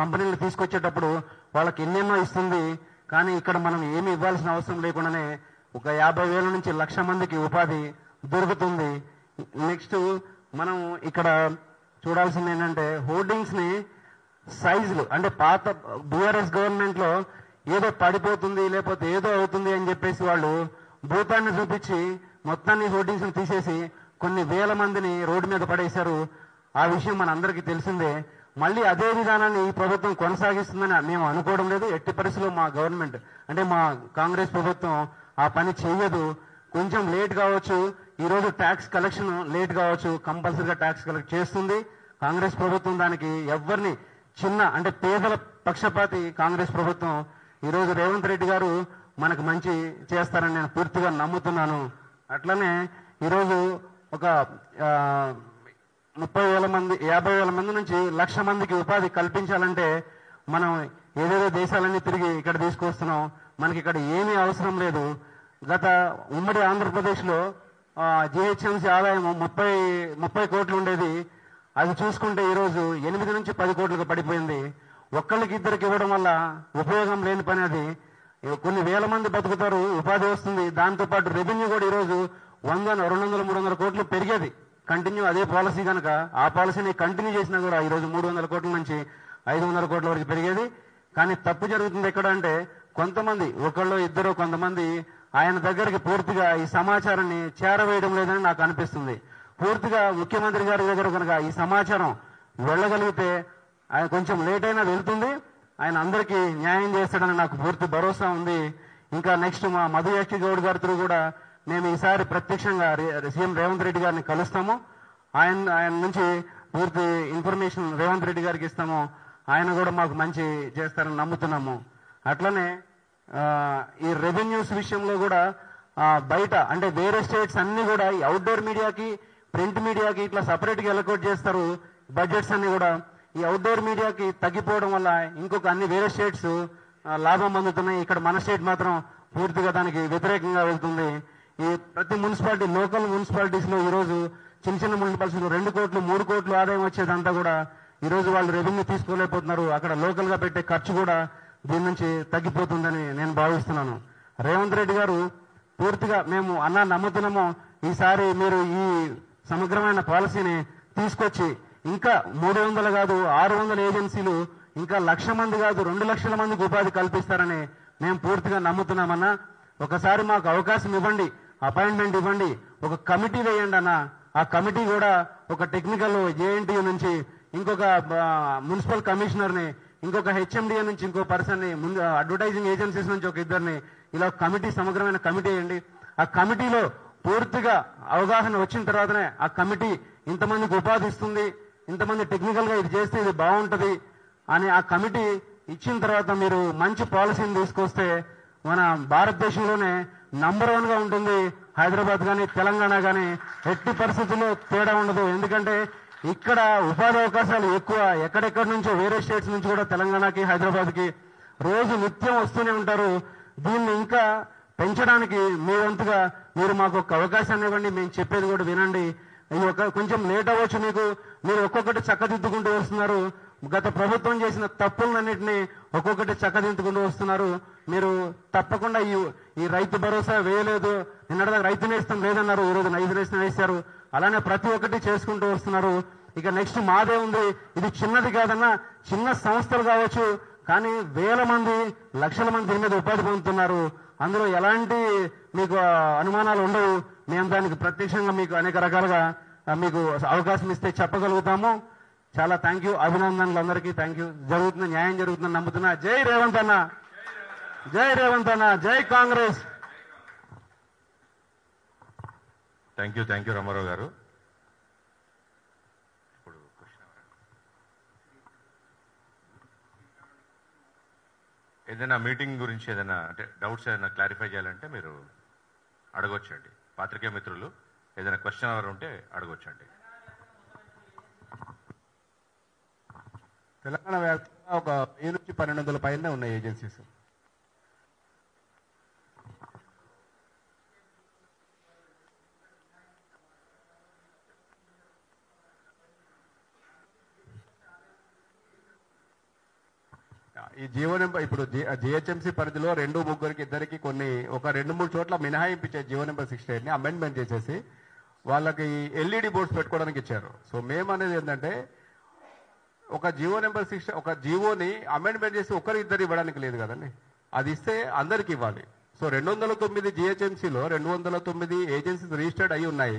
కంపెనీలు తీసుకొచ్చేటప్పుడు వాళ్ళకి ఎన్నెన్నో ఇస్తుంది, కానీ ఇక్కడ మనం ఏమి ఇవ్వాల్సిన అవసరం లేకుండానే ఒక 50,000 నుంచి 1,00,000 మందికి ఉపాధి దొరుకుతుంది. నెక్స్ట్ మనం ఇక్కడ చూడాల్సింది ఏంటంటే హోర్డింగ్స్ని సైజులు, అంటే పాత బీఆర్ఎస్ గవర్నమెంట్లో ఏదో పడిపోతుంది లేకపోతే ఏదో అవుతుంది అని చెప్పేసి వాళ్ళు భూతాన్ని చూపించి మొత్తాన్ని హోర్డింగ్స్ని తీసేసి కొన్ని వేల మందిని రోడ్డు మీద పడేశారు. ఆ విషయం మన అందరికీ తెలిసిందే. మళ్ళీ అదే విధానాన్ని ఈ ప్రభుత్వం కొనసాగిస్తుందని మేము అనుకోవడం లేదు. ఎట్టి పరిస్థితుల్లో మా గవర్నమెంట్ అంటే మా కాంగ్రెస్ ప్రభుత్వం ఆ పని చేయదు. కొంచెం లేట్ కావచ్చు, ఈరోజు ట్యాక్స్ కలెక్షన్ లేట్ కావచ్చు, కంపల్సరీగా ట్యాక్స్ కలెక్ట్ చేస్తుంది కాంగ్రెస్ ప్రభుత్వం. దానికి ఎవరిని అంటే పేదల పక్షపాతి కాంగ్రెస్ ప్రభుత్వం. ఈరోజు రేవంత్ రెడ్డి గారు మనకు మంచి చేస్తారని నేను పూర్తిగా నమ్ముతున్నాను. అట్లనే ఈరోజు ఒక 30,000 మంది 50,000 మంది నుంచి 1,00,000 మందికి ఉపాధి కల్పించాలంటే మనం ఏదేదో దేశాలన్నీ తిరిగి ఇక్కడ తీసుకొస్తున్నాం. మనకి ఇక్కడ ఏమీ అవసరం లేదు. గత ఉమ్మడి ఆంధ్రప్రదేశ్లో జిహెచ్ఎంసీ ఆదాయం 30 కోట్లు ఉండేది. అది చూసుకుంటే ఈరోజు 8 నుంచి 10 కోట్లకు పడిపోయింది. ఒక్కళ్ళకి ఇద్దరికి ఇవ్వడం వల్ల ఉపయోగం లేని పని అది. కొన్ని వేల మంది బతుకుతారు, ఉపాధి వస్తుంది. దాంతోపాటు రెవెన్యూ కూడా ఈరోజు 100, 200, 300 కోట్లు పెరిగేది. కంటిన్యూ అదే పాలసీ కనుక ఆ పాలసీని కంటిన్యూ చేసినా కూడా ఈరోజు 300 కోట్ల నుంచి 500 కోట్ల వరకు పెరిగేది. కానీ తప్పు జరుగుతుంది ఎక్కడ అంటే కొంతమంది, ఒకళ్ళు ఇద్దరు కొంతమంది ఆయన దగ్గరికి పూర్తిగా ఈ సమాచారాన్ని చేరవేయడం లేదని నాకు అనిపిస్తుంది. పూర్తిగా ముఖ్యమంత్రి గారి దగ్గర కనుక ఈ సమాచారం వెళ్ళగలిగితే ఆయన కొంచెం లేట్ అయినా వెళ్తుంది, ఆయన అందరికీ న్యాయం చేస్తాడని నాకు పూర్తి భరోసా ఉంది. ఇంకా నెక్స్ట్ మా మధు యాష్కి గౌడ్ గారితో కూడా మేము ఈసారి ప్రత్యక్షంగా సీఎం రేవంత్ రెడ్డి గారిని కలుస్తాము. ఆయన నుంచి పూర్తి ఇన్ఫర్మేషన్ రేవంత్ రెడ్డి గారికి ఇస్తాము. ఆయన కూడా మాకు మంచి చేస్తారని నమ్ముతున్నాము. అట్లనే ఈ రెవెన్యూస్ విషయంలో కూడా బయట అంటే వేరే స్టేట్స్ అన్ని కూడా ఈ అవుట్డోర్ మీడియాకి ప్రింట్ మీడియాకి ఇట్లా సపరేట్గా ఎలకోట్ చేస్తారు బడ్జెట్స్ అన్ని కూడా. ఈ అవుట్డోర్ మీడియాకి తగ్గిపోవడం వల్ల ఇంకొక అన్ని వేరే స్టేట్స్ లాభం పొందుతున్నాయి. ఇక్కడ మన స్టేట్ మాత్రం పూర్తిగా దానికి వ్యతిరేకంగా వెళ్తుంది. ఈ ప్రతి మున్సిపాలిటీ లోకల్ మున్సిపాలిటీస్లో ఈరోజు చిన్న మున్సిపాలిటీలో 2 కోట్లు 3 కోట్లు ఆదాయం వచ్చేదంతా కూడా ఈరోజు వాళ్ళు రెవెన్యూ తీసుకోలేకపోతున్నారు. అక్కడ లోకల్గా పెట్టే ఖర్చు కూడా దీని నుంచి తగ్గిపోతుందని నేను భావిస్తున్నాను. రేవంత్ రెడ్డి గారు పూర్తిగా మేము నమ్ముతున్నాము ఈసారి మీరు ఈ సమగ్రమైన పాలసీని తీసుకొచ్చి ఇంకా 300 కాదు 600 ఏజెన్సీలు ఇంకా 1,00,000 మంది కాదు 2 లక్షల మందికి ఉపాధి కల్పిస్తారని మేము పూర్తిగా నమ్ముతున్నామన్నా. ఒకసారి మాకు అవకాశం ఇవ్వండి, అపాయింట్మెంట్ ఇవ్వండి, ఒక కమిటీ వేయండి అన్న. ఆ కమిటీ కూడా ఒక టెక్నికల్ జేఎన్టీయూ నుంచి ఇంకొక మున్సిపల్ కమిషనర్ని, ఇంకొక హెచ్ఎండిఏ నుంచి ఇంకో పర్సన్ని, ముందు అడ్వర్టైజింగ్ ఏజెన్సీస్ నుంచి ఒక ఇద్దరిని, ఇలా కమిటీ సమగ్రమైన కమిటీ వేయండి. ఆ కమిటీలో పూర్తిగా అవగాహన వచ్చిన తర్వాతనే ఆ కమిటీ ఇంతమందికి ఉపాధి ఇస్తుంది, ఇంతమంది టెక్నికల్ గా ఇది చేస్తే ఇది బాగుంటది అని ఆ కమిటీ ఇచ్చిన తర్వాత మీరు మంచి పాలసీని తీసుకొస్తే మన భారతదేశంలోనే నంబర్ 1 గా ఉంటుంది హైదరాబాద్ కానీ తెలంగాణ కానీ. ఎట్టి పరిస్థితుల్లో తేడా ఉండదు. ఎందుకంటే ఇక్కడ ఉపాధి అవకాశాలు ఎక్కువ. ఎక్కడెక్కడి నుంచో వేరే స్టేట్స్ నుంచి కూడా తెలంగాణకి హైదరాబాద్కి రోజు నిత్యం వస్తూనే ఉంటారు. దీన్ని ఇంకా పెంచడానికి మీ వంతుగా మీరు మాకు ఒక అవకాశాన్ని ఇవ్వండి. మేము చెప్పేది కూడా వినండి. ఇది కొంచెం లేట్ అవ్వచ్చు మీకు, మీరు ఒక్కొక్కటి చక్కదిద్దుకుంటూ వస్తున్నారు. గత ప్రభుత్వం చేసిన తప్పులన్నింటినీ ఒక్కొక్కటి చక్కదిద్దుకుంటూ వస్తున్నారు. మీరు తప్పకుండా ఈ రైతు భరోసా వేయలేదు, నిన్నటిదాకా రైతు నేస్తం లేదన్నారు, ఈరోజు రైతు నేస్తం వేశారు. అలానే ప్రతి ఒక్కటి చేసుకుంటూ వస్తున్నారు. ఇక నెక్స్ట్ మాదే ఉంది. ఇది చిన్నది కాదన్నా, చిన్న సంస్థలు కావచ్చు, కానీ వేల మంది 1,00,000 మంది దీని మీద ఉపాధి పొందుతున్నారు. అందులో ఎలాంటి మీకు అనుమానాలు ఉండవు. మేము దానికి ప్రత్యక్షంగా మీకు అనేక రకాలుగా మీకు అవకాశం ఇస్తే చెప్పగలుగుతాము. చాలా థ్యాంక్ యూ, అభినందనలు అందరికీ. Thank you. జరుగుతుంది, న్యాయం జరుగుతుందని నమ్ముతున్నా. జై రేవంత్ అన్న, జై రేవంత్ అన్న, జై కాంగ్రెస్. థ్యాంక్ యూ రామారావు గారు. ఇప్పుడు ఏదైనా మీటింగ్ గురించి ఏదైనా అంటే డౌట్స్ ఏదైనా క్లారిఫై చేయాలంటే మీరు అడగొచ్చండి. పాత్రికేయ మిత్రులు ఏదైనా క్వశ్చన్ అవర్ ఉంటే అడగొచ్చండి. తెలంగాణ వ్యాప్తంగా ఒక 1000 నుంచి 1200 పైనే ఉన్నాయి ఏజెన్సీస్. ఈ జీవో నెంబర్ ఇప్పుడు జిహెచ్ఎంసీ పరిధిలో 2, 3, 2 కొన్ని ఒక 2-3 చోట్ల మినహాయింపు ఇచ్చే జీవో నెంబర్ 68ని అమెండ్మెంట్ చేసేసి వాళ్ళకి ఎల్ఈడి బోర్డ్స్ పెట్టుకోవడానికి ఇచ్చారు. సో మేము అనేది ఏంటంటే ఒక జీవో నెంబర్ 6 ఒక జీవోని అమెండ్మెంట్ చేసి ఒకరిద్దరు ఇవ్వడానికి లేదు కదండి, అది ఇస్తే అందరికి ఇవ్వాలి. సో 209 జిహెచ్ఎంసీలో 209 ఏజెన్సీస్ రిజిస్టర్డ్ అయి ఉన్నాయి.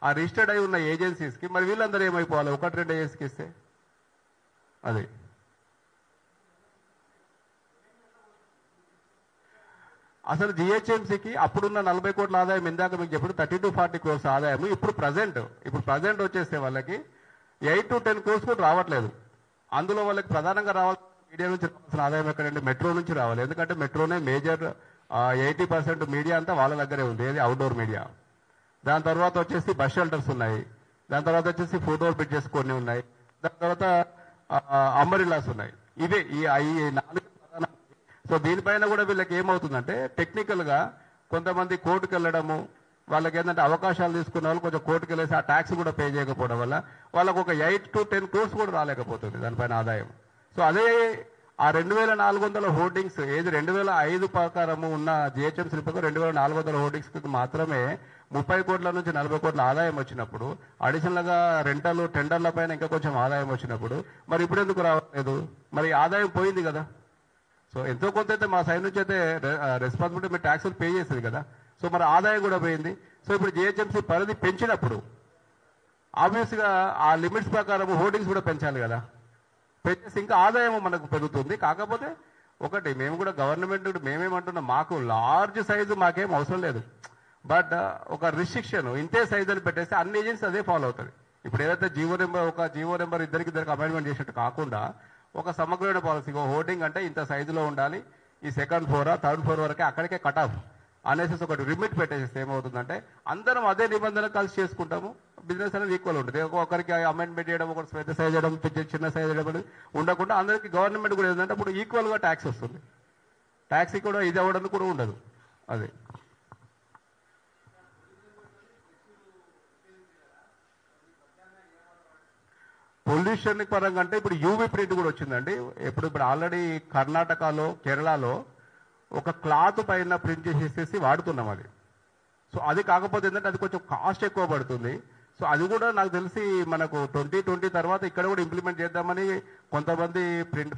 ఆ రిజిస్టర్డ్ అయి ఉన్న ఏజెన్సీస్కి మరి వీళ్ళందరూ ఏమైపోవాలి? 1-2 ఏజెన్సీకి ఇస్తే అది అసలు జిహెచ్ఎంసీకి అప్పుడున్న 40 కోట్ల ఆదాయం ఇందాక మీకు చెప్పిన 30 to 40 crores ఆదాయం ఇప్పుడు ప్రజెంట్ వచ్చేస్తే వాళ్ళకి 8 to 10 crores కూడా రావట్లేదు. అందులో వాళ్ళకి ప్రధానంగా రావాలి మీడియా నుంచి రావాల్సిన ఆదాయం ఎక్కడంటే మెట్రో నుంచి రావాలి. ఎందుకంటే మెట్రోనే మేజర్ 80% మీడియా అంతా వాళ్ళ దగ్గరే ఉంది, ఏది అవుట్డోర్ మీడియా. దాని తర్వాత వచ్చేసి బస్ షెల్టర్స్ ఉన్నాయి, దాని తర్వాత వచ్చేసి ఫుట్ ఓవర్ బ్రిడ్జెస్ కొన్ని ఉన్నాయి, దాని తర్వాత అంబరిల్లాస్ ఉన్నాయి. ఇవే ఈ 4. సో దీనిపైన కూడా వీళ్ళకి ఏమవుతుందంటే టెక్నికల్ గా కొంతమంది కోర్టుకు వెళ్ళడము, వాళ్ళకి ఏంటంటే అవకాశాలు తీసుకున్న వాళ్ళు కొంచెం కోర్టుకు వెళ్ళేసి ఆ ట్యాక్స్ కూడా పే చేయకపోవడం వల్ల వాళ్ళకు ఒక 8 to 10 crores కూడా రాలేకపోతుంది దానిపైన ఆదాయం. సో అదే ఆ 2400 హోర్డింగ్స్ ఏది 2005 ప్రకారము ఉన్న జిహెచ్ఎంసీ 2400 హోర్డింగ్స్ మాత్రమే 30 కోట్ల నుంచి 40 కోట్ల ఆదాయం వచ్చినప్పుడు, అడిషనల్ గా రెంటల్ టెండర్ల పైన ఇంకా కొంచెం ఆదాయం వచ్చినప్పుడు మరి ఇప్పుడు ఎందుకు రావట్లేదు? మరి ఆదాయం పోయింది కదా. సో ఎంతో కొంత అయితే మా సైడ్ నుంచి అయితే రెస్పాన్సిబిలిటీ మీరు ట్యాక్సులు పే చేసేది కదా. సో మరి ఆదాయం కూడా పోయింది. సో ఇప్పుడు జిహెచ్ఎంసీ పరిధి పెంచినప్పుడు ఆబ్వియస్ గా ఆ లిమిట్స్ ప్రకారం హోర్డింగ్స్ కూడా పెంచాలి కదా. పెంచేసి ఇంకా ఆదాయం మనకు పెరుగుతుంది. కాకపోతే ఒకటి మేము కూడా గవర్నమెంట్ మేమేమంటున్నాం, మాకు లార్జ్ సైజు మాకేం అవసరం లేదు, బట్ ఒక రిస్ట్రిక్షన్ ఇంతే సైజు అని పెట్టేస్తే అన్ని ఏజెన్సీ అదే ఫాలో అవుతుంది. ఇప్పుడు ఏదైతే జీవో నెంబర్ ఇద్దరికి అమెండ్మెంట్ చేసినట్టు కాకుండా ఒక సమగ్రమైన పాలసీ, హోర్డింగ్ అంటే ఇంత సైజులో ఉండాలి, ఈ 2nd floor 3rd floor వరకే అక్కడికే కట్ ఆఫ్ అనేసి ఒకటి లిమిట్ పెట్టేస్తే ఏమవుతుందంటే అందరం అదే నిబంధన కలిసి చేసుకుంటాము, బిజినెస్ అనేది ఈక్వల్ ఉంటుంది. ఒకరికి అమెండ్మెంట్ చేయడం, ఒకటి పెద్ద సైజ్ చేయడం, చిన్న సైజ్ చేయడం ఉండకుండా అందరికి గవర్నమెంట్ కూడా ఏంటంటే అప్పుడు ఈక్వల్ గా ట్యాక్స్ వస్తుంది. ట్యాక్స్ కూడా ఇది అవ్వడానికి కూడా ఉండదు. అదే పొల్యూషన్ పరంగా అంటే ఇప్పుడు యూవీ ప్రింట్ కూడా వచ్చిందండి. ఇప్పుడు ఆల్రెడీ కర్ణాటకలో, కేరళలో ఒక క్లాత్ పైన ప్రింట్ చేసేసి వాడుతున్నాం అది. సో అది కాకపోతే ఏంటంటే అది కొంచెం కాస్ట్ ఎక్కువ పడుతుంది. సో అది కూడా నాకు తెలిసి మనకు 2020 తర్వాత ఇక్కడ కూడా ఇంప్లిమెంట్ చేద్దామని కొంతమంది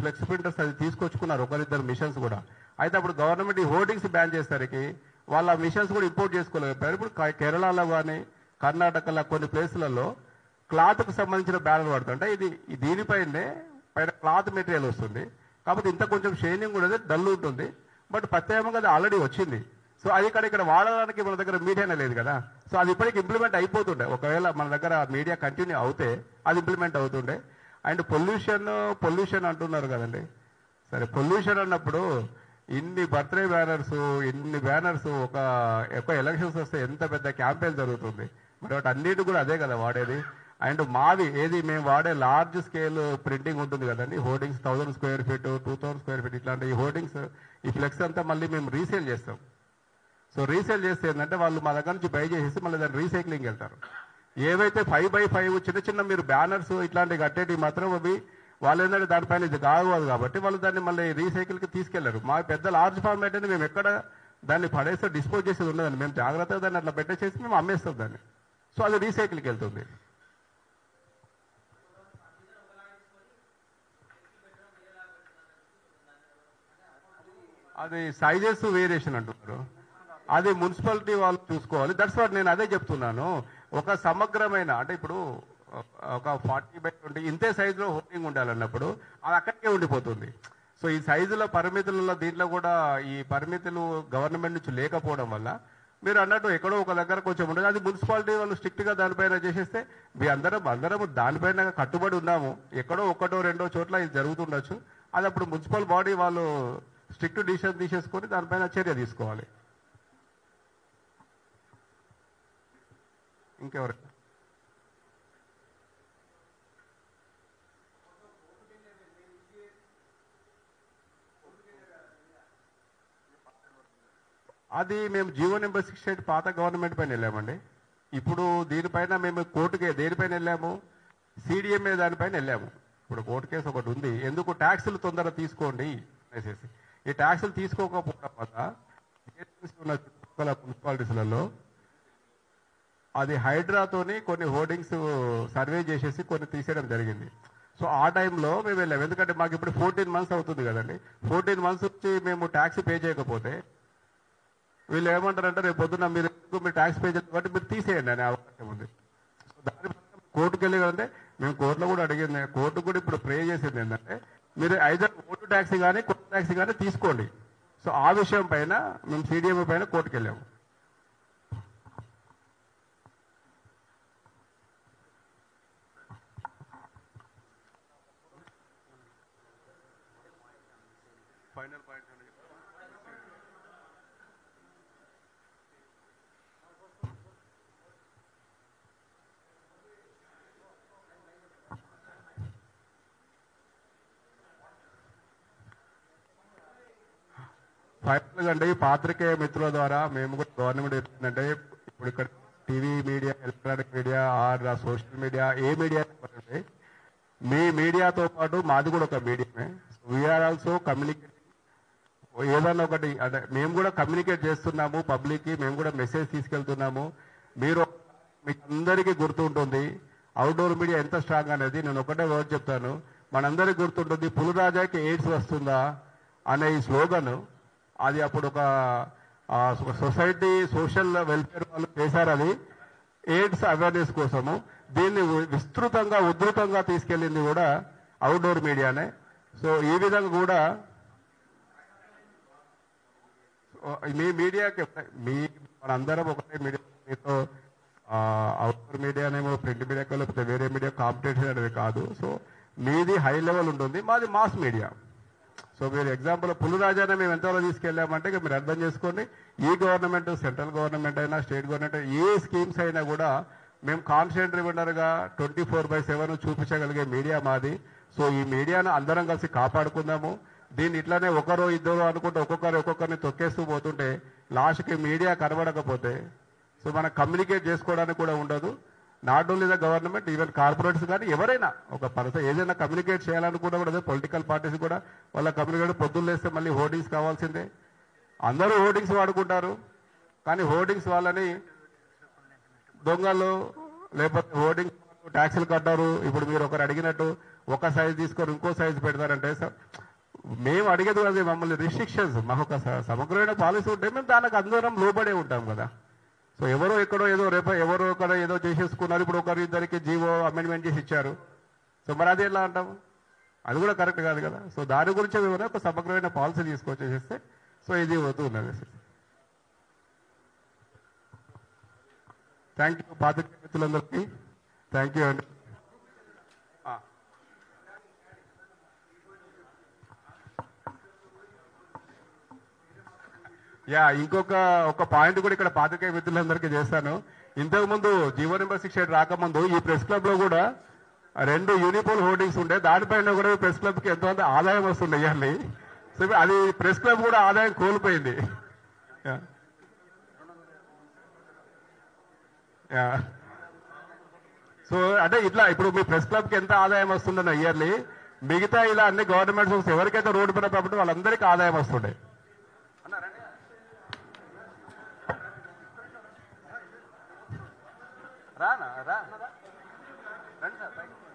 ఫ్లెక్స్ ప్రింటర్స్ అది తీసుకొచ్చుకున్నారు, ఒకరిద్దరు మిషన్స్ కూడా. అయితే అప్పుడు గవర్నమెంట్ ఈ హోర్డింగ్స్ బ్యాన్ చేసేసరికి వాళ్ళ మిషన్స్ కూడా ఇంపోర్ట్ చేసుకోలేకపోయారు. ఇప్పుడు కేరళలో కానీ కర్ణాటకలో కొన్ని ప్లేసులలో క్లాత్కు సంబంధించిన బ్యానర్ పడుతుంటే ఇది దీనిపైనే పైన క్లాత్ మెటీరియల్ వస్తుంది, కాబట్టి ఇంత కొంచెం షైనింగ్ కూడా డల్ ఉంటుంది. బట్ ప్రత్యేకంగా అది ఆల్రెడీ వచ్చింది. సో అది ఇక్కడ వాడడానికి మన దగ్గర మీడియానే లేదు కదా. సో అది ఇప్పటికి ఇంప్లిమెంట్ అయిపోతుండే, ఒకవేళ మన దగ్గర మీడియా కంటిన్యూ అవుతే అది ఇంప్లిమెంట్ అవుతుండే. అండ్ పొల్యూషన్ అంటున్నారు కదండి. సరే, పొల్యూషన్ అన్నప్పుడు ఇన్ని బర్త్డే బ్యానర్స్ ఒక ఎలక్షన్స్ వస్తే ఎంత పెద్ద క్యాంపెయిన్ జరుగుతుంది. మరి వాటి అన్నిటి కూడా అదే కదా వాడేది. అండ్ మేము వాడే లార్జ్ స్కేల్ ప్రింటింగ్ ఉంటుంది కదండి, hoardings 1000 square feet 2000 square feet ఇట్లాంటి ఈ హోర్డింగ్స్ ఈ ఫ్లెక్స్ అంతా మళ్ళీ మేము రీసేల్ చేస్తాం. సో రీసేల్ చేస్తే ఏంటంటే వాళ్ళు మా దగ్గర నుంచి బై చేసేసి మళ్ళీ దాన్ని రీసైక్లింగ్ వెళ్తారు. ఏవైతే 5x5 చిన్న మీరు బ్యానర్స్ ఇట్లాంటివి కట్టేటివి మాత్రం అవి వాళ్ళు ఏంటంటే దానిపైన ఇది కాగదు కాబట్టి వాళ్ళు దాన్ని మళ్ళీ రీసైకిల్కి తీసుకెళ్లారు. మా పెద్ద లార్జ్ ఫార్మాట్ అని మేము ఎక్కడ దాన్ని పడేస్తే డిస్పోజ్ చేసేది ఉండదండి, మేము జాగ్రత్తగా దాన్ని అట్లా పెట్టేసేసి మేము అమ్మేస్తాం దాన్ని. సో అది రీసైకిల్కి వెళ్తుంది. అది సైజెస్ వేరియేషన్ అంటున్నారు, అది మున్సిపాలిటీ వాళ్ళు చూసుకోవాలి. దట్స్ వాట్ నేను అదే చెప్తున్నాను. ఒక సమగ్రమైన అంటే ఇప్పుడు ఒక 40x20 ఇంతే సైజులో హోర్డింగ్ ఉండాలన్నప్పుడు అది అక్కడికే ఉండిపోతుంది. సో ఈ సైజుల పరిమితులలో దీంట్లో కూడా ఈ పరిమితులు గవర్నమెంట్ నుంచి లేకపోవడం వల్ల మీరు అన్నట్టు ఎక్కడో ఒక దగ్గర కొంచెం ఉండదు. అది మున్సిపాలిటీ వాళ్ళు స్ట్రిక్ట్గా దానిపైన చేసేస్తే మీ అందరం దానిపైన కట్టుబడి ఉన్నాము. ఎక్కడో ఒకటో రెండో చోట్ల ఇది జరుగుతుండొచ్చు. అది అప్పుడు మున్సిపల్ బాడీ వాళ్ళు స్ట్రిక్ట్ డిసిషన్ తీసేసుకొని దానిపైన చర్య తీసుకోవాలి. ఇంకెవరు? అది మేము జీవో నెంబర్ 68 పాత గవర్నమెంట్ పైన వెళ్ళామండి. ఇప్పుడు దీనిపైన మేము దేనిపైన వెళ్ళాము, సిడిఎంఏ దానిపైన వెళ్ళాము. ఇప్పుడు కోర్టు కేసు ఒకటి ఉంది, ఎందుకు ట్యాక్సులు తొందరగా తీసుకోండి అనేసి. ఈ ట్యాక్సులు తీసుకోకపోవడం వల్ల చుట్టుపక్కల మున్సిపాలిటీస్లలో అది హైడ్రాతోని కొన్ని హోర్డింగ్స్ సర్వే చేసేసి కొన్ని తీసేయడం జరిగింది. సో ఆ టైంలో మేము వెళ్ళాము, ఎందుకంటే మాకు ఇప్పుడు 14 months అవుతుంది కదండి. 14 months వచ్చి మేము ట్యాక్స్ పే చేయకపోతే వీళ్ళు ఏమంటారంటే రేపు పొద్దున్న మీరు ట్యాక్స్ పే చేయాలి కాబట్టి మీరు తీసేయండి అనే అవకాశం ఉంది. సో దాని కోర్టుకు వెళ్ళి కదంటే మేము కోర్టులో కూడా అడిగింది, కోర్టు కూడా ఇప్పుడు ప్రే చేసింది ఏంటంటే మీరు ఐదర్ ఓటు ట్యాక్సీ కానీ కొత్త ట్యాక్సీ కానీ తీసుకోండి. సో ఆ విషయం పైన మేము సిడిఎంఏ పైన కోర్టుకు వెళ్ళాము. ఫైనల్ పాయింట్ ఫైనల్ అంటే పాత్రికేయ మిత్రుల ద్వారా మేము కూడా గవర్నమెంట్ చెప్తుందంటే ఇప్పుడు ఇక్కడ TV media, electronic media or social media, ఏ మీడియా మీ మీడియాతో పాటు మాది కూడా ఒక మీడియామే. వీఆర్ ఆల్సో కమ్యూనికేట్, ఏదన్నా ఒకటి అంటే మేము కూడా కమ్యూనికేట్ చేస్తున్నాము పబ్లిక్కి, మేము కూడా మెసేజ్ తీసుకెళ్తున్నాము. మీకు అందరికీ గుర్తుంటుంది అవుట్డోర్ మీడియా ఎంత స్ట్రాంగ్ అనేది. నేను ఒకటే వర్డ్ చెప్తాను, మనందరికీ గుర్తుంటుంది పులిరాజాకి ఎయిడ్స్ వస్తుందా అనే ఈ స్లోగన్. అది అప్పుడు ఒక సొసైటీ సోషల్ వెల్ఫేర్ వాళ్ళు చేశారు, అది ఎయిడ్స్ అవేర్నెస్ కోసము. దీన్ని ఉధృతంగా తీసుకెళ్ళింది కూడా అవుట్డోర్ మీడియానే. సో ఈ విధంగా కూడా మీ మీడియాకి మనందరం ఒకటే మీడియా, మీతో అవుట్డోర్ మీడియానేమో ప్రింట్ మీడియాకి లేకపోతే వేరే మీడియా కాంపిటీషన్ అనేది కాదు. సో మీది హై లెవెల్ ఉంటుంది, మాది మాస్ మీడియా. సో మీరు ఎగ్జాంపుల్ పులిరాజానే మేము ఎంతవరకు తీసుకెళ్ళామంటే మీరు అర్థం చేసుకోండి, ఈ గవర్నమెంట్ సెంట్రల్ గవర్నమెంట్ అయినా స్టేట్ గవర్నమెంట్ ఏ స్కీమ్స్ అయినా కూడా మేము కాన్స్టెంట్ రిమైండర్గా 24/7 చూపించగలిగే మీడియా మాది. సో ఈ మీడియాను అందరం కలిసి కాపాడుకుందాము. దీన్ని ఇట్లానే ఒకరో ఇద్దరు అనుకుంటే ఒక్కొక్కరిని తొక్కేస్తూ పోతుంటే లాస్ట్కి మీడియా కనబడకపోతే సో మనం కమ్యూనికేట్ చేసుకోవడానికి కూడా ఉండదు. Not only the government, even corporates కానీ ఎవరైనా ఒక పర్సన్ ఏదైనా కమ్యూనికేట్ చేయాలనుకున్నా కూడా పొలిటికల్ పార్టీస్ కూడా వాళ్ళ కమ్యూనికేట్ పొద్దున్న లేస్తే మళ్ళీ హోర్డింగ్స్ కావాల్సిందే. అందరూ హోర్డింగ్స్ వాడుకుంటారు, కానీ హోర్డింగ్స్ వాళ్ళని దొంగలు లేకపోతే హోర్డింగ్ ట్యాక్సులు కట్టారు. ఇప్పుడు మీరు ఒకరు అడిగినట్టు ఒక సైజు తీసుకొని ఇంకో సైజు పెడతారంటే సార్ మేము అడిగేది అది మమ్మల్ని రిస్ట్రిక్షన్స్, మాకు ఒక సమగ్రమైన పాలసీ ఉంటే మేము దానికి అందరం లోబడే ఉంటాం కదా. సో ఎవరో ఎక్కడో ఏదో రేపు ఎవరో ఒకరో ఏదో చేసేసుకున్నారు. ఇప్పుడు ఒకరు ఇద్దరికి జీవో అమెండ్మెంట్ చేసి ఇచ్చారు. సో మరి అది ఎలా అంటాము? అది కూడా కరెక్ట్ కాదు కదా. సో దాని గురించి మేము ఒక సమగ్రమైన పాలసీ తీసుకొచ్చేసేస్తే సో ఇది వద్దు ఉన్నది సార్. థ్యాంక్ యూ పాత్రికేయ మిత్రులందరికీ. థ్యాంక్ యూ అండి. ఇంకొక పాయింట్ కూడా ఇక్కడ పాత్రికేయ మిత్రులందరికీ చేస్తాను. ఇంతకుముందు జీవో నెంబర్ 68 రాకముందు ఈ ప్రెస్ క్లబ్ లో కూడా 2 యూనిపోల్ హోర్డింగ్స్ ఉండే, దానిపైన కూడా ప్రెస్ క్లబ్ కి ఎంతో ఆదాయం వస్తుండే ఇవన్నీ. సో అది ప్రెస్ క్లబ్ కూడా ఆదాయం కోల్పోయింది. సో అంటే ఇట్లా ఇప్పుడు మీ ప్రెస్ క్లబ్ కి ఎంత ఆదాయం వస్తుందన్న ఇయర్లీ, మిగతా ఇలా అన్ని గవర్నమెంట్ సోర్స్ ఎవరికైతే రోడ్డు పైన కాబట్టి వాళ్ళందరికీ ఆదాయం వస్తుండే. రండి సార్.